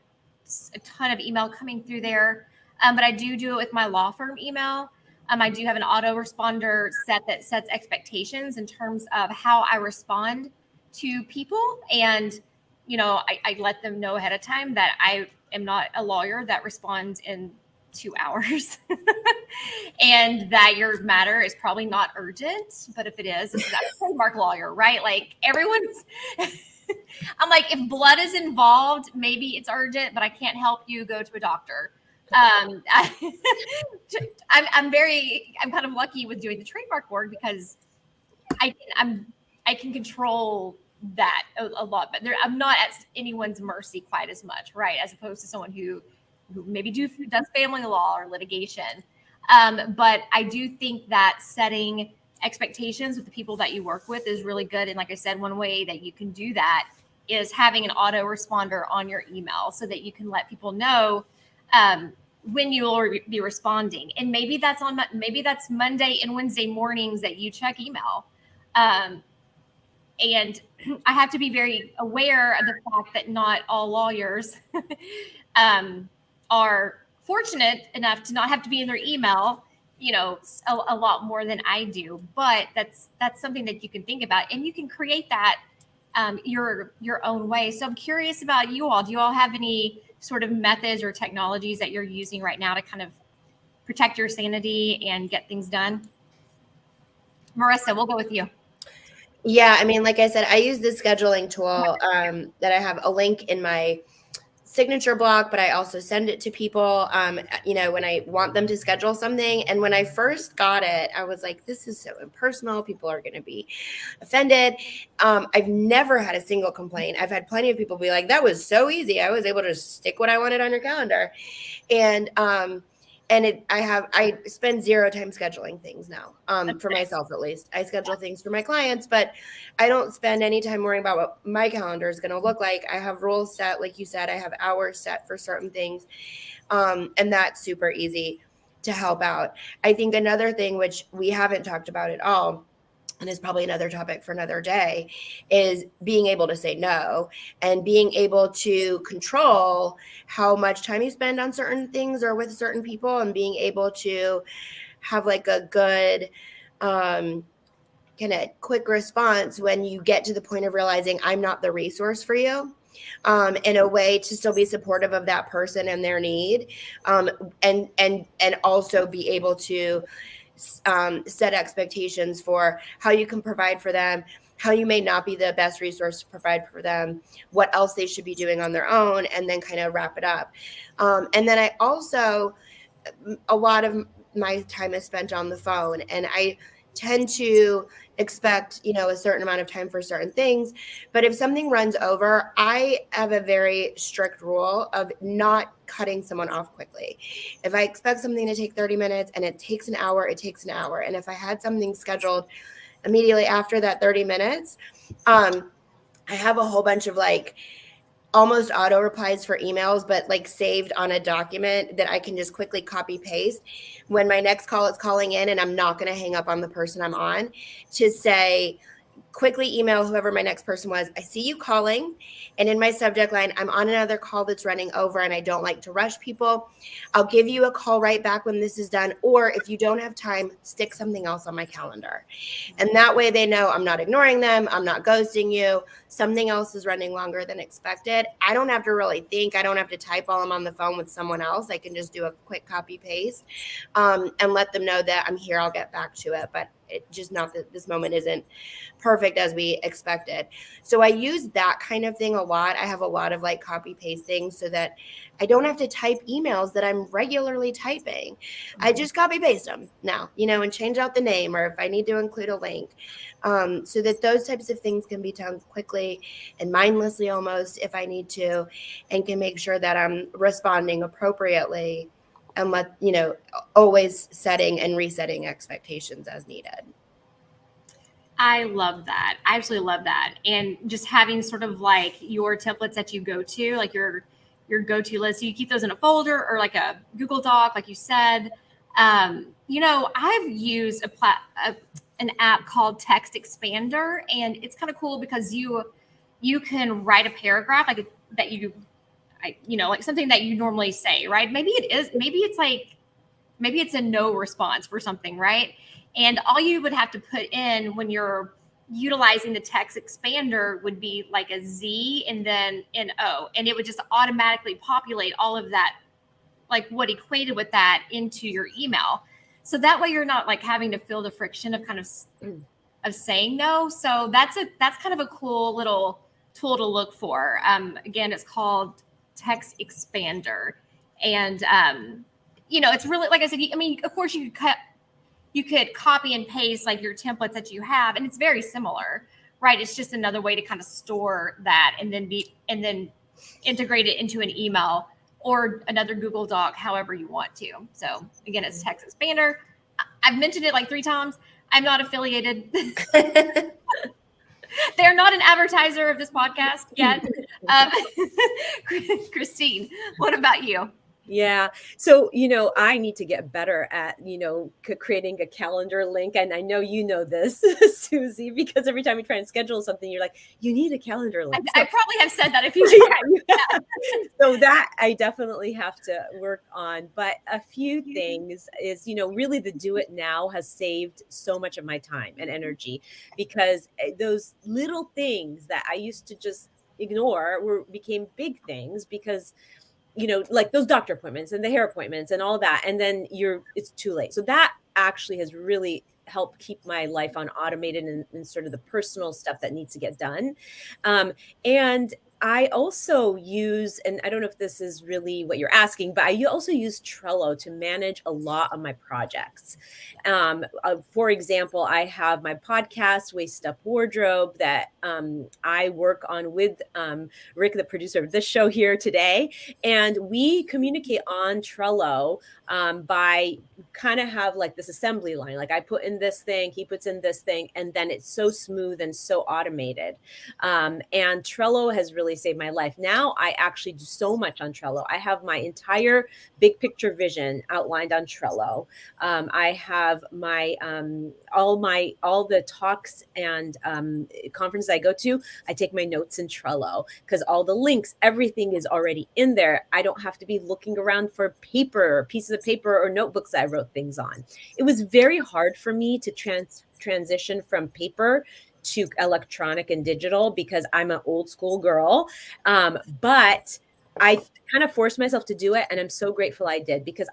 ton of email coming through there. But I do it with my law firm email. I do have an autoresponder set that sets expectations in terms of how I respond to people. And, I let them know ahead of time that I am not a lawyer that responds in 2 hours and that your matter is probably not urgent. But if it is, it's not a trademark lawyer, right? Like, everyone's... I'm like, if blood is involved, maybe it's urgent, but I can't help you. Go to a doctor. I'm kind of lucky with doing the trademark work because I can control that a lot, but I'm not at anyone's mercy quite as much, right? As opposed to someone who maybe does family law or litigation. But I do think that setting expectations with the people that you work with is really good. And like I said, one way that you can do that is having an autoresponder on your email so that you can let people know when you will be responding. And maybe that's Monday and Wednesday mornings that you check email. And I have to be very aware of the fact that not all lawyers are fortunate enough to not have to be in their email, a lot more than I do. But that's something that you can think about, and you can create that your own way. So I'm curious about you all. Do you all have any sort of methods or technologies that you're using right now to kind of protect your sanity and get things done? Marisa, we'll go with you. Yeah, I mean, like I said, I use this scheduling tool that I have a link in my signature block, but I also send it to people, when I want them to schedule something. And when I first got it, I was like, this is so impersonal. People are going to be offended. I've never had a single complaint. I've had plenty of people be like, that was so easy. I was able to stick what I wanted on your calendar. And I spend 0 time scheduling things now, for myself, at least. I schedule things for my clients, but I don't spend any time worrying about what my calendar is going to look like. I have rules set, like you said, I have hours set for certain things. And that's super easy to help out. I think another thing, which we haven't talked about at all, and is probably another topic for another day, is being able to say no and being able to control how much time you spend on certain things or with certain people, and being able to have like a good kind of quick response when you get to the point of realizing I'm not the resource for you, in a way to still be supportive of that person and their need, and also be able to set expectations for how you can provide for them, how you may not be the best resource to provide for them, what else they should be doing on their own, and then kind of wrap it up. And then I also, a lot of my time is spent on the phone, and I tend to expect, a certain amount of time for certain things. But if something runs over, I have a very strict rule of not cutting someone off quickly. If I expect something to take 30 minutes and it takes an hour, it takes an hour. And if I had something scheduled immediately after that 30 minutes, I have a whole bunch of almost auto replies for emails, but saved on a document that I can just quickly copy paste when my next call is calling in, and I'm not going to hang up on the person I'm on, to say, quickly email whoever my next person was, I see you calling, and in my subject line, I'm on another call that's running over and I don't like to rush people. I'll give you a call right back when this is done. Or if you don't have time, stick something else on my calendar. And that way they know I'm not ignoring them. I'm not ghosting you. Something else is running longer than expected. I don't have to really think. I don't have to type while I'm on the phone with someone else. I can just do a quick copy paste, and let them know that I'm here. I'll get back to it. But it just not that this moment isn't perfect as we expected. So I use that kind of thing a lot. I have a lot of copy paste things so that I don't have to type emails that I'm regularly typing. I just copy paste them now, and change out the name, or if I need to include a link, so that those types of things can be done quickly and mindlessly almost if I need to, and can make sure that I'm responding appropriately, and always setting and resetting expectations as needed. I love that. I absolutely love that. And just having sort of your templates that you go to, your go-to list. So you keep those in a folder or a Google Doc, like you said. I've used an app called Text Expander, and it's kind of cool because you can write a paragraph that you something that you normally say, right? Maybe it's a no response for something, right? And all you would have to put in when you're utilizing the text expander would be a Z and then an O, and it would just automatically populate all of that, what equated with that, into your email. So that way you're not having to feel the friction of of saying no. So that's kind of a cool little tool to look for. Again, it's called Text Expander, and it's really, like I said, of course you could copy and paste your templates that you have, and it's very similar, right? It's just another way to kind of store that and then integrate it into an email or another Google Doc, however you want to. So again, it's Text Expander. I've mentioned it 3 times. I'm not affiliated. They're not an advertiser of this podcast yet. Christine, what about you? Yeah. So, I need to get better at, creating a calendar link. And I know you know this, Susie, because every time you try and schedule something, you're like, you need a calendar link. I probably have said that a few times. Yeah. So that I definitely have to work on. But a few things is, really the do it now has saved so much of my time and energy, because those little things that I used to just ignore became big things, because those doctor appointments and the hair appointments and all that. And then it's too late. So that actually has really helped keep my life on automated and sort of the personal stuff that needs to get done. And I also use, and I don't know if this is really what you're asking, but I also use Trello to manage a lot of my projects. For example, I have my podcast, Waist Up Wardrobe, that I work on with Rick, the producer of this show here today. And we communicate on Trello by kind of have this assembly line. I put in this thing, he puts in this thing, and then it's so smooth and so automated. And Trello has really saved my life. Now I actually do so much on Trello. I have my entire big picture vision outlined on Trello. I have my all the talks and conferences I go to, I take my notes in Trello, because all the links, everything is already in there. I don't have to be looking around for pieces of paper or notebooks that I wrote things on. It was very hard for me to transition from paper to electronic and digital because I'm an old school girl. But I kind of forced myself to do it. And I'm so grateful I did because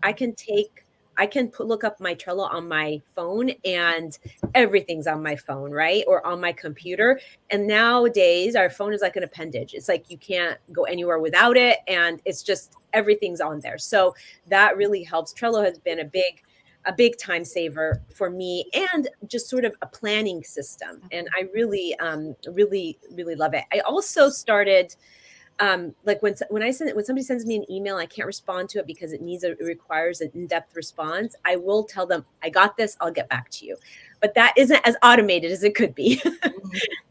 look up my Trello on my phone and everything's on my phone, right? Or on my computer. And nowadays our phone is like an appendage. It's like you can't go anywhere without it. And it's just everything's on there. So that really helps. Trello has been a big time saver for me and just sort of a planning system. And I really, really love it. I also started like when somebody sends me an email, I can't respond to it because it requires an in-depth response. I will tell them, I got this, I'll get back to you. But that isn't as automated as it could be.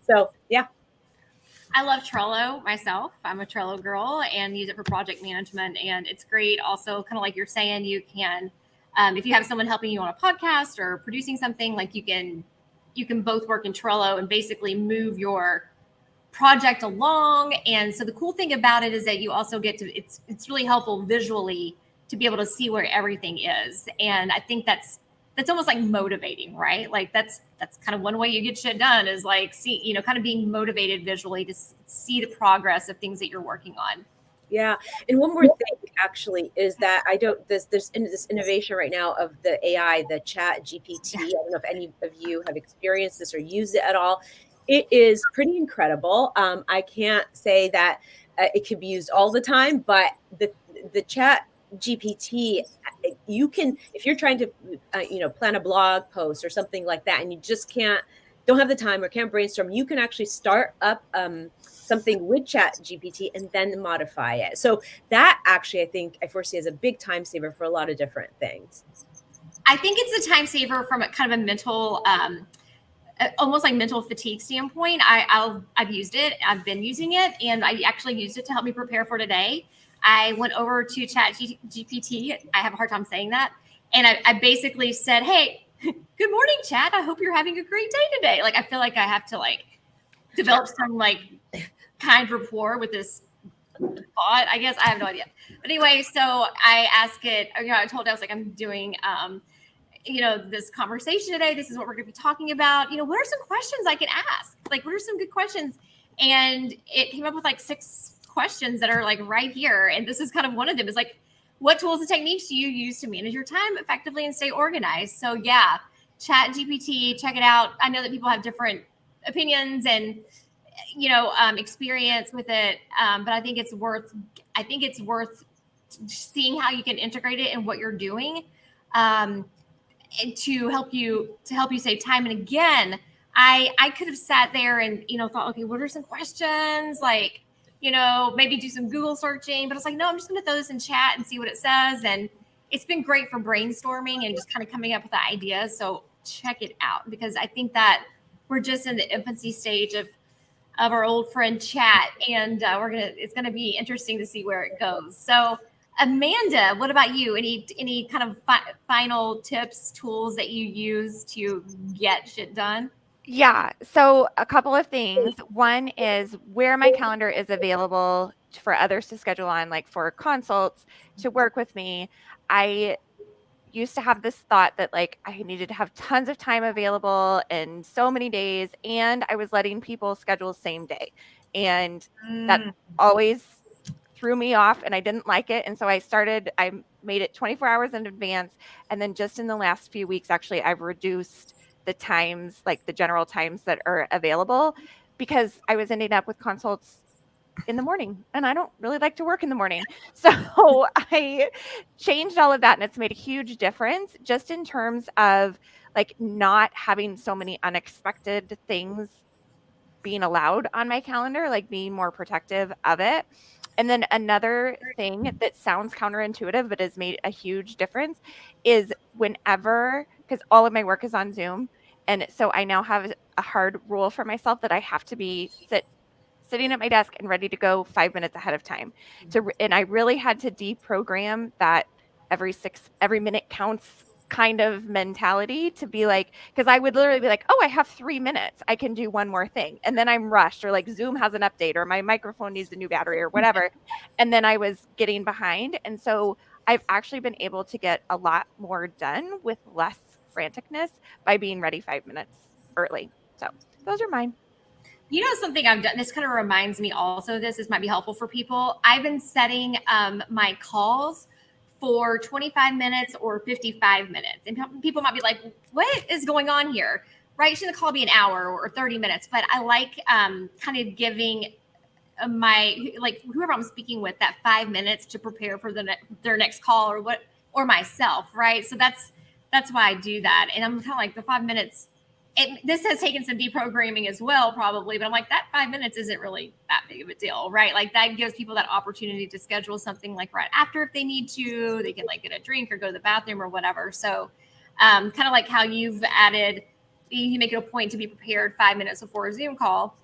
So yeah. I love Trello myself. I'm a Trello girl and use it for project management. And it's great. Also, kind of like you're saying, you can, if you have someone helping you on a podcast or producing something, like you can both work in Trello and basically move your project along. And so the cool thing about it is that you also get to, it's really helpful visually to be able to see where everything is. And I think that's almost like motivating, right? Like that's kind of one way you get shit done is like kind of being motivated visually to see the progress of things that you're working on. Yeah. And one more thing actually is that there's this innovation right now of the AI, the chat GPT. I don't know if any of you have experienced this or used it at all. It is pretty incredible. I can't say that it could be used all the time, but the chat GPT, you can, if you're trying to, plan a blog post or something like that, and you just don't have the time or can't brainstorm, you can actually start up something with chat GPT and then modify it. So that actually, I think I foresee as a big time saver for a lot of different things. I think it's a time saver from a kind of a mental, almost like mental fatigue standpoint. I've used it. I've been using it, and I actually used it to help me prepare for today. I went over to Chat GPT. I have a hard time saying that. And I basically said, hey, good morning, Chat. I hope you're having a great day today. Like, I feel like I have to develop some kind rapport with this bot. I guess I have no idea. But anyway, so I asked it, I told it, I was like, I'm doing, this conversation today. This is what we're going to be talking about. What are some questions I can ask? Like, what are some good questions? And it came up with 6 questions that are right here. And this is kind of one of them is what tools and techniques do you use to manage your time effectively and stay organized? So yeah, Chat GPT, check it out. I know that people have different opinions and, experience with it. But I think it's worth seeing how you can integrate it in what you're doing. To help you save time. And again, I could have sat there and thought, okay, what are some questions, maybe do some Google searching, but it's no, I'm just going to throw this in chat and see what it says. And it's been great for brainstorming and just kind of coming up with ideas. So check it out, because I think that we're just in the infancy stage of our old friend Chat, and it's gonna be interesting to see where it goes. So Amanda, what about you? Any kind of final tips, tools that you use to get shit done? Yeah. So a couple of things. One is where my calendar is available for others to schedule on, for consults to work with me. I used to have this thought that I needed to have tons of time available in so many days, and I was letting people schedule same day. And that always threw me off, and I didn't like it. And so I made it 24 hours in advance. And then just in the last few weeks, actually, I've reduced the times, the general times that are available, because I was ending up with consults in the morning, and I don't really like to work in the morning. So I changed all of that, and it's made a huge difference just in terms of not having so many unexpected things being allowed on my calendar, being more protective of it. And then another thing that sounds counterintuitive but has made a huge difference is because all of my work is on Zoom, and so I now have a hard rule for myself that I have to be sitting at my desk and ready to go 5 minutes ahead of time. And I really had to deprogram that every minute counts kind of mentality to be because I would literally be oh, I have 3 minutes, I can do one more thing. And then I'm rushed, or Zoom has an update, or my microphone needs a new battery or whatever. And then I was getting behind. And so I've actually been able to get a lot more done with less franticness by being ready 5 minutes early. So those are mine. You know, something I've done, this kind of reminds me also of this might be helpful for people. I've been setting my calls for 25 minutes or 55 minutes. And people might be like, what is going on here? Right? Shouldn't the call be an hour or 30 minutes? But I like kind of giving whoever I'm speaking with that 5 minutes to prepare for their next call or myself. Right. So that's why I do that. And I'm kind of like the 5 minutes. This has taken some deprogramming as well, probably, but I'm like, that 5 minutes isn't really that big of a deal, right? Like that gives people that opportunity to schedule something like right after if they need to. They can like get a drink or go to the bathroom or whatever. So kind of like how you've added, you make it a point to be prepared 5 minutes before a Zoom call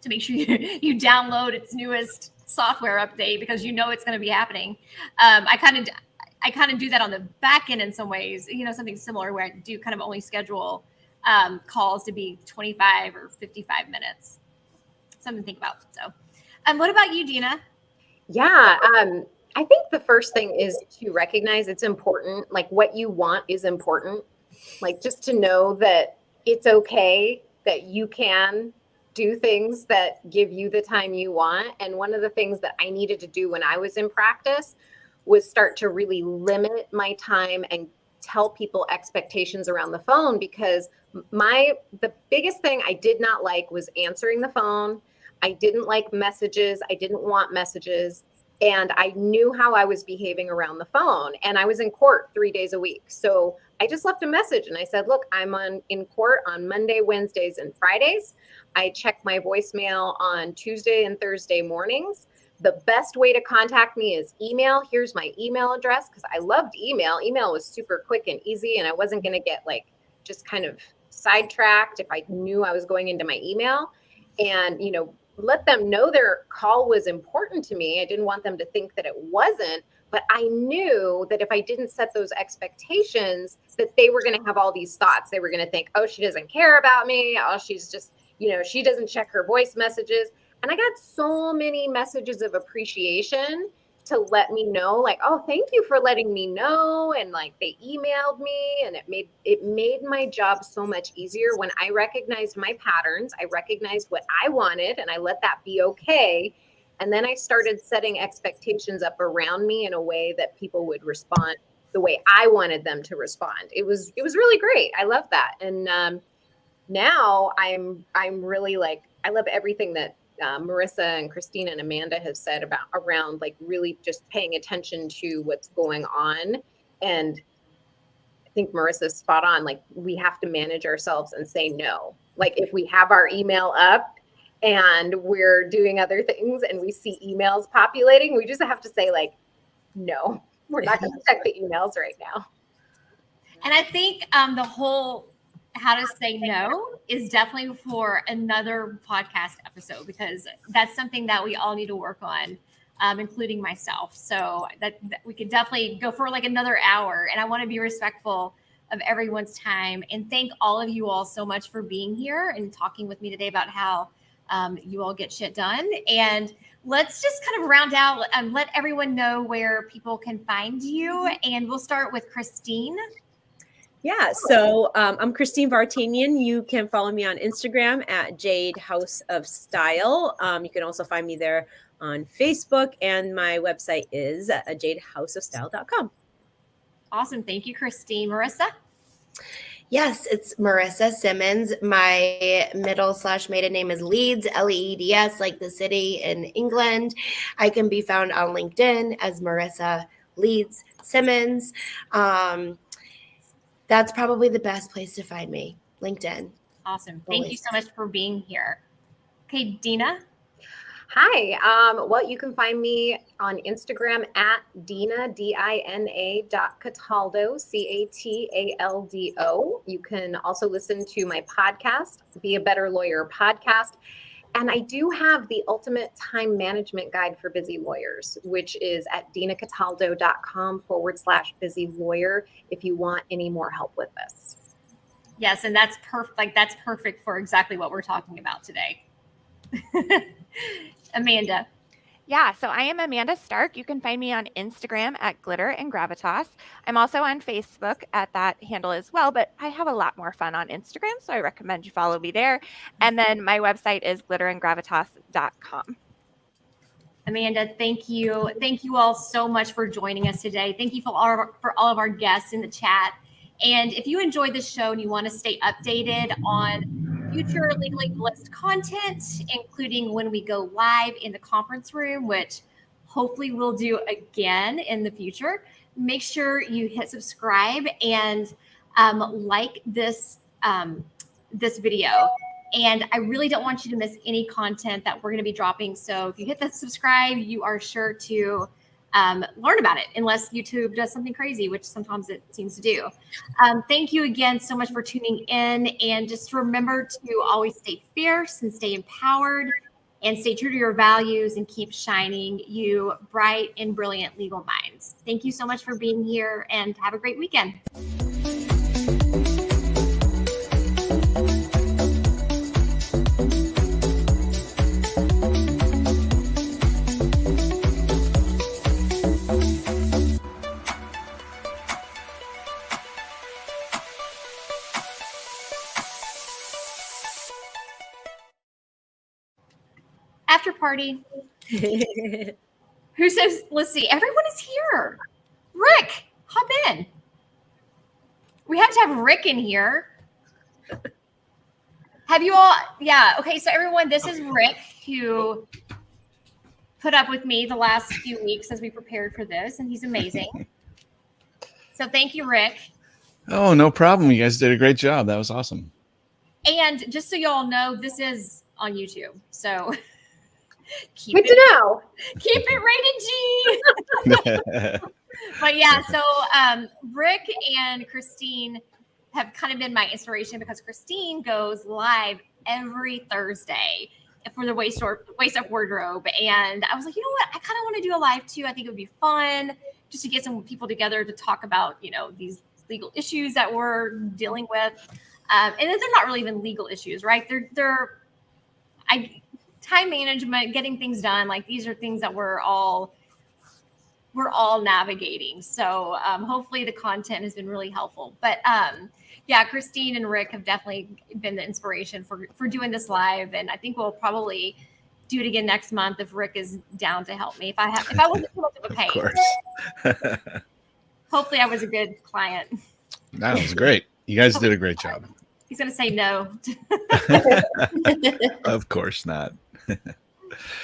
to make sure you download its newest software update because you know it's going to be happening. I kind of do that on the back end in some ways, something similar where I do kind of only schedule calls to be 25 or 55 minutes. Something to think about. So, what about you, Dina? Yeah. I think the first thing is to recognize it's important. Like what you want is important. Like just to know that it's okay that you can do things that give you the time you want. And one of the things that I needed to do when I was in practice was start to really limit my time and tell people expectations around the phone, because the biggest thing I did not like was answering the phone. I didn't like messages. I didn't want messages. And I knew how I was behaving around the phone. And I was in court 3 days a week. So I just left a message and I said, look, I'm in court on Monday, Wednesdays, and Fridays. I check my voicemail on Tuesday and Thursday mornings. The best way to contact me is email. Here's my email address, because I loved email. Email was super quick and easy, and I wasn't going to get just kind of sidetracked if I knew I was going into my email. And, let them know their call was important to me. I didn't want them to think that it wasn't, but I knew that if I didn't set those expectations, that they were going to have all these thoughts. They were going to think, oh, she doesn't care about me. Oh, she's just, she doesn't check her voice messages. And I got so many messages of appreciation to let me know, like, oh, thank you for letting me know. And they emailed me, and it made my job so much easier when I recognized my patterns. I recognized what I wanted, and I let that be okay. And then I started setting expectations up around me in a way that people would respond the way I wanted them to respond. It was really great. I love that. And now I'm really I love everything that Marisa and Christine and Amanda have said around really just paying attention to what's going on. And I think Marissa's spot on. We have to manage ourselves and say no. If we have our email up and we're doing other things and we see emails populating, we just have to say no, we're not going to check the emails right now. And I think the whole how to say no is definitely for another podcast episode, because that's something that we all need to work on, including myself. So that we could definitely go for another hour. And I want to be respectful of everyone's time and thank all of you all so much for being here and talking with me today about how you all get shit done. And let's just kind of round out and let everyone know where people can find you. And we'll start with Christine. Yeah, so I'm Christine Vartanian. You can follow me on Instagram at Jade House of Style. You can also find me there on Facebook, and my website is jadehouseofstyle.com. Awesome. Thank you, Christine. Marisa? Yes, it's Marisa Simmons. My middle/maiden name is Leeds, Leeds, like the city in England. I can be found on LinkedIn as Marisa Leeds Simmons. That's probably the best place to find me, LinkedIn. Awesome. Thank you so much for being here. Okay, Dina? Hi. Well, you can find me on Instagram at Dina, Dina.Cataldo, Cataldo. You can also listen to my podcast, Be a Better Lawyer podcast. And I do have the ultimate time management guide for busy lawyers, which is at dinacataldo.com/busy lawyer if you want any more help with this. Yes, and that's perfect. That's perfect for exactly what we're talking about today. Amanda. Yeah, so I am Amanda Stark. You can find me on Instagram at Glitter and Gravitas. I'm also on Facebook at that handle as well, but I have a lot more fun on Instagram, so I recommend you follow me there. And then my website is glitterandgravitas.com. Amanda, thank you. Thank you all so much for joining us today. Thank you for all of our guests in the chat. And if you enjoyed this show and you want to stay updated on future Legally Blessed content, including when we go live in the conference room, which hopefully we'll do again in the future, make sure you hit subscribe and like this video. And I really don't want you to miss any content that we're going to be dropping. So if you hit the subscribe, you are sure to learn about it, unless YouTube does something crazy, which sometimes it seems to do. Thank you again so much for tuning in. And just remember to always stay fierce and stay empowered and stay true to your values and keep shining you bright and brilliant legal minds. Thank you so much for being here and have a great weekend. After party. Who says, let's see, everyone is here. Rick, hop in. We have to have Rick in here. Have you all, yeah, okay, so everyone, this is Rick, who put up with me the last few weeks as we prepared for this, and he's amazing. So thank you, Rick. Oh, no problem. You guys did a great job. That was awesome. And just so you all know, this is on YouTube, so keep Good to know. Keep it rated G. But yeah, so Rick and Christine have kind of been my inspiration because Christine goes live every Thursday for the Waist Up Wardrobe. And I was like, you know what? I kind of want to do a live too. I think it would be fun just to get some people together to talk about, you know, these legal issues that we're dealing with. And they're not really even legal issues, right? They're time management, getting things done. Like these are things that we're all navigating. So hopefully the content has been really helpful. But yeah, Christine and Rick have definitely been the inspiration for doing this live. And I think we'll probably do it again next month if Rick is down to help me. If I wasn't too much of a pain. Of course. Hopefully I was a good client. That was great. You guys did a great job. He's going to say no. Of course not.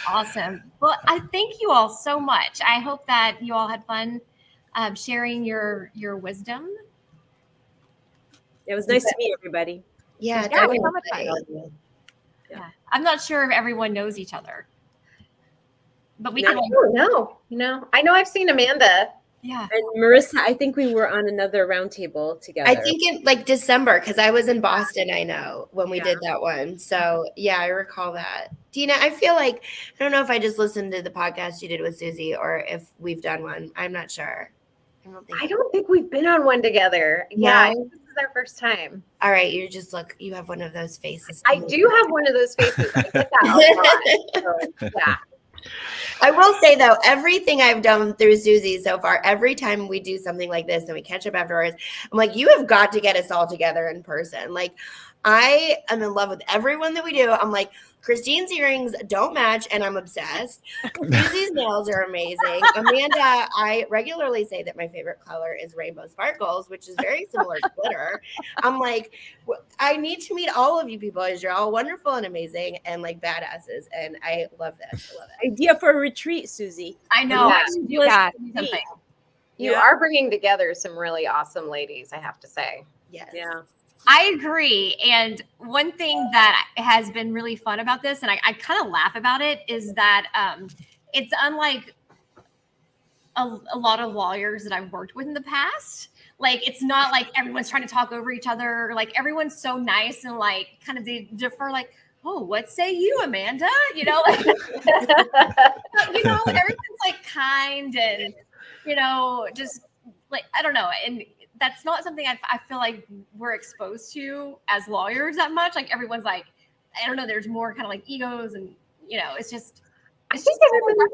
Awesome. Well, I thank you all so much. I hope that you all had fun sharing your wisdom. It was nice to meet everybody. Yeah, Yeah, definitely. so much fun. Yeah. I'm not sure if everyone knows each other, but we I can. don't know. You know, I know I've seen Amanda. Yeah. And Marisa, I think we were on another roundtable together. I think in like December, because I was in Boston, I know, when we did that one. So yeah, I recall that. Dina, I feel like, I don't know if I just listened to the podcast you did with Susie or if we've done one. I'm not sure. I don't think we've been on one together. No? Yeah, this is our first time. All right, you have one of those faces. I do have one of those faces. I get that a lot. So, yeah. I will say though, everything I've done through Susie so far, every time we do something like this and we catch up afterwards, I'm like, you have got to get us all together in person. Like, I am in love with everyone that we do. I'm like, Christine's earrings don't match, and I'm obsessed. Susie's nails are amazing. Amanda, I regularly say that my favorite color is rainbow sparkles, which is very similar to glitter. I'm like, I need to meet all of you people as you're all wonderful and amazing and like badasses, and I love this. I love it. Idea for a retreat, Susie. I know. Yeah. I should do Yeah. something. You Yeah. are bringing together some really awesome ladies, I have to say. Yes. Yeah. I agree. And one thing that has been really fun about this, and I kind of laugh about it, is that it's unlike a lot of lawyers that I've worked with in the past. Like, it's not like everyone's trying to talk over each other. Like, everyone's so nice and like kind of they defer like, oh, what say you, Amanda? You know, like, everyone's like kind and, just like, I don't know. And that's not something I feel like we're exposed to as lawyers that much. Like, everyone's like, I don't know, there's more kind of like egos and, it's just, I think everyone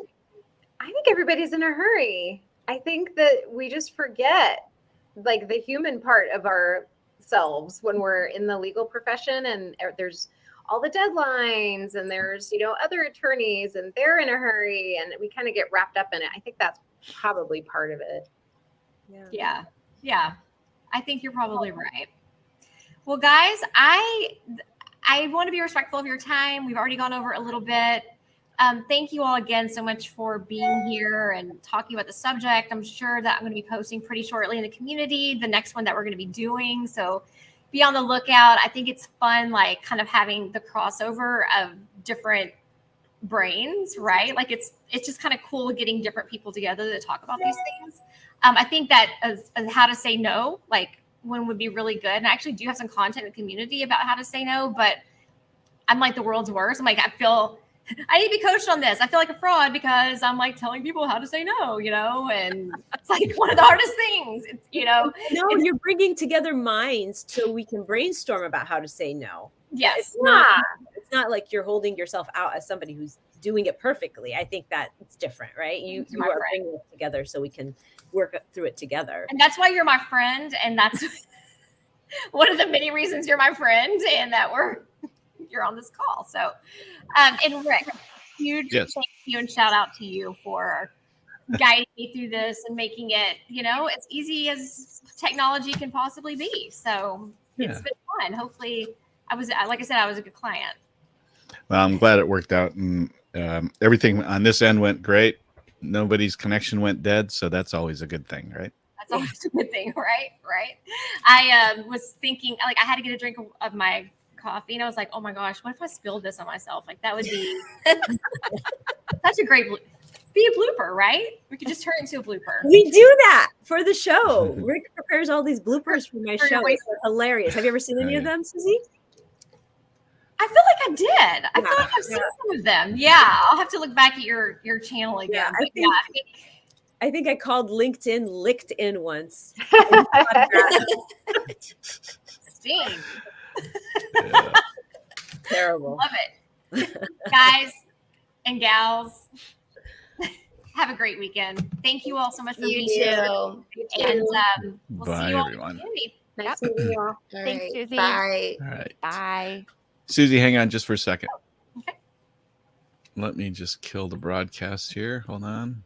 I think everybody's in a hurry. I think that we just forget like the human part of ourselves when we're in the legal profession, and there's all the deadlines, and there's, other attorneys, and they're in a hurry, and we kind of get wrapped up in it. I think that's probably part of it. Yeah. I think you're probably right. Well, guys, I want to be respectful of your time. We've already gone over a little bit. Thank you all again so much for being here and talking about the subject. I'm sure that I'm going to be posting pretty shortly in the community, the next one that we're going to be doing. So be on the lookout. I think it's fun, like kind of having the crossover of different brains, right? Like it's just kind of cool getting different people together to talk about these things. I think that as how to say no, like one would be really good. And I actually do have some content in the community about how to say no, but I'm like the world's worst. I'm like, I need to be coached on this. I feel like a fraud because I'm like telling people how to say no, and it's like one of the hardest things, No, you're bringing together minds so we can brainstorm about how to say no. Yes. It's not like you're holding yourself out as somebody who's doing it perfectly. I think that it's different, right? You are bringing it together so we can work through it together. And that's why you're my friend. And that's one of the many reasons you're my friend and that you're on this call. So, and Rick, huge thank you and shout out to you for guiding me through this and making it, as easy as technology can possibly be. So it's been fun. Hopefully I was a good client. Well, I'm glad it worked out, and everything on this end went great. Nobody's connection went dead, so that's always a good thing, right? That's always a good thing, right? I was thinking, like, I had to get a drink of my coffee, and I was like, oh my gosh, what if I spilled this on myself? Like, that would be such a great be a blooper, right? We could just turn it into a blooper. We do that for the show. Rick prepares all these bloopers for my show. It's hilarious. Have you ever seen any of them, Susie? I feel like I did. I feel like I've seen some of them. Yeah, I'll have to look back at your channel again. I think I called LinkedIn licked in once. Sting. Terrible. Love it. Guys and gals, have a great weekend. Thank you all so much for being here. And we'll Bye, see you all everyone. Nice meeting you all. Thanks, Susie. Bye. All right. Bye. Susie, hang on just for a second. Okay. Let me just kill the broadcast here. Hold on.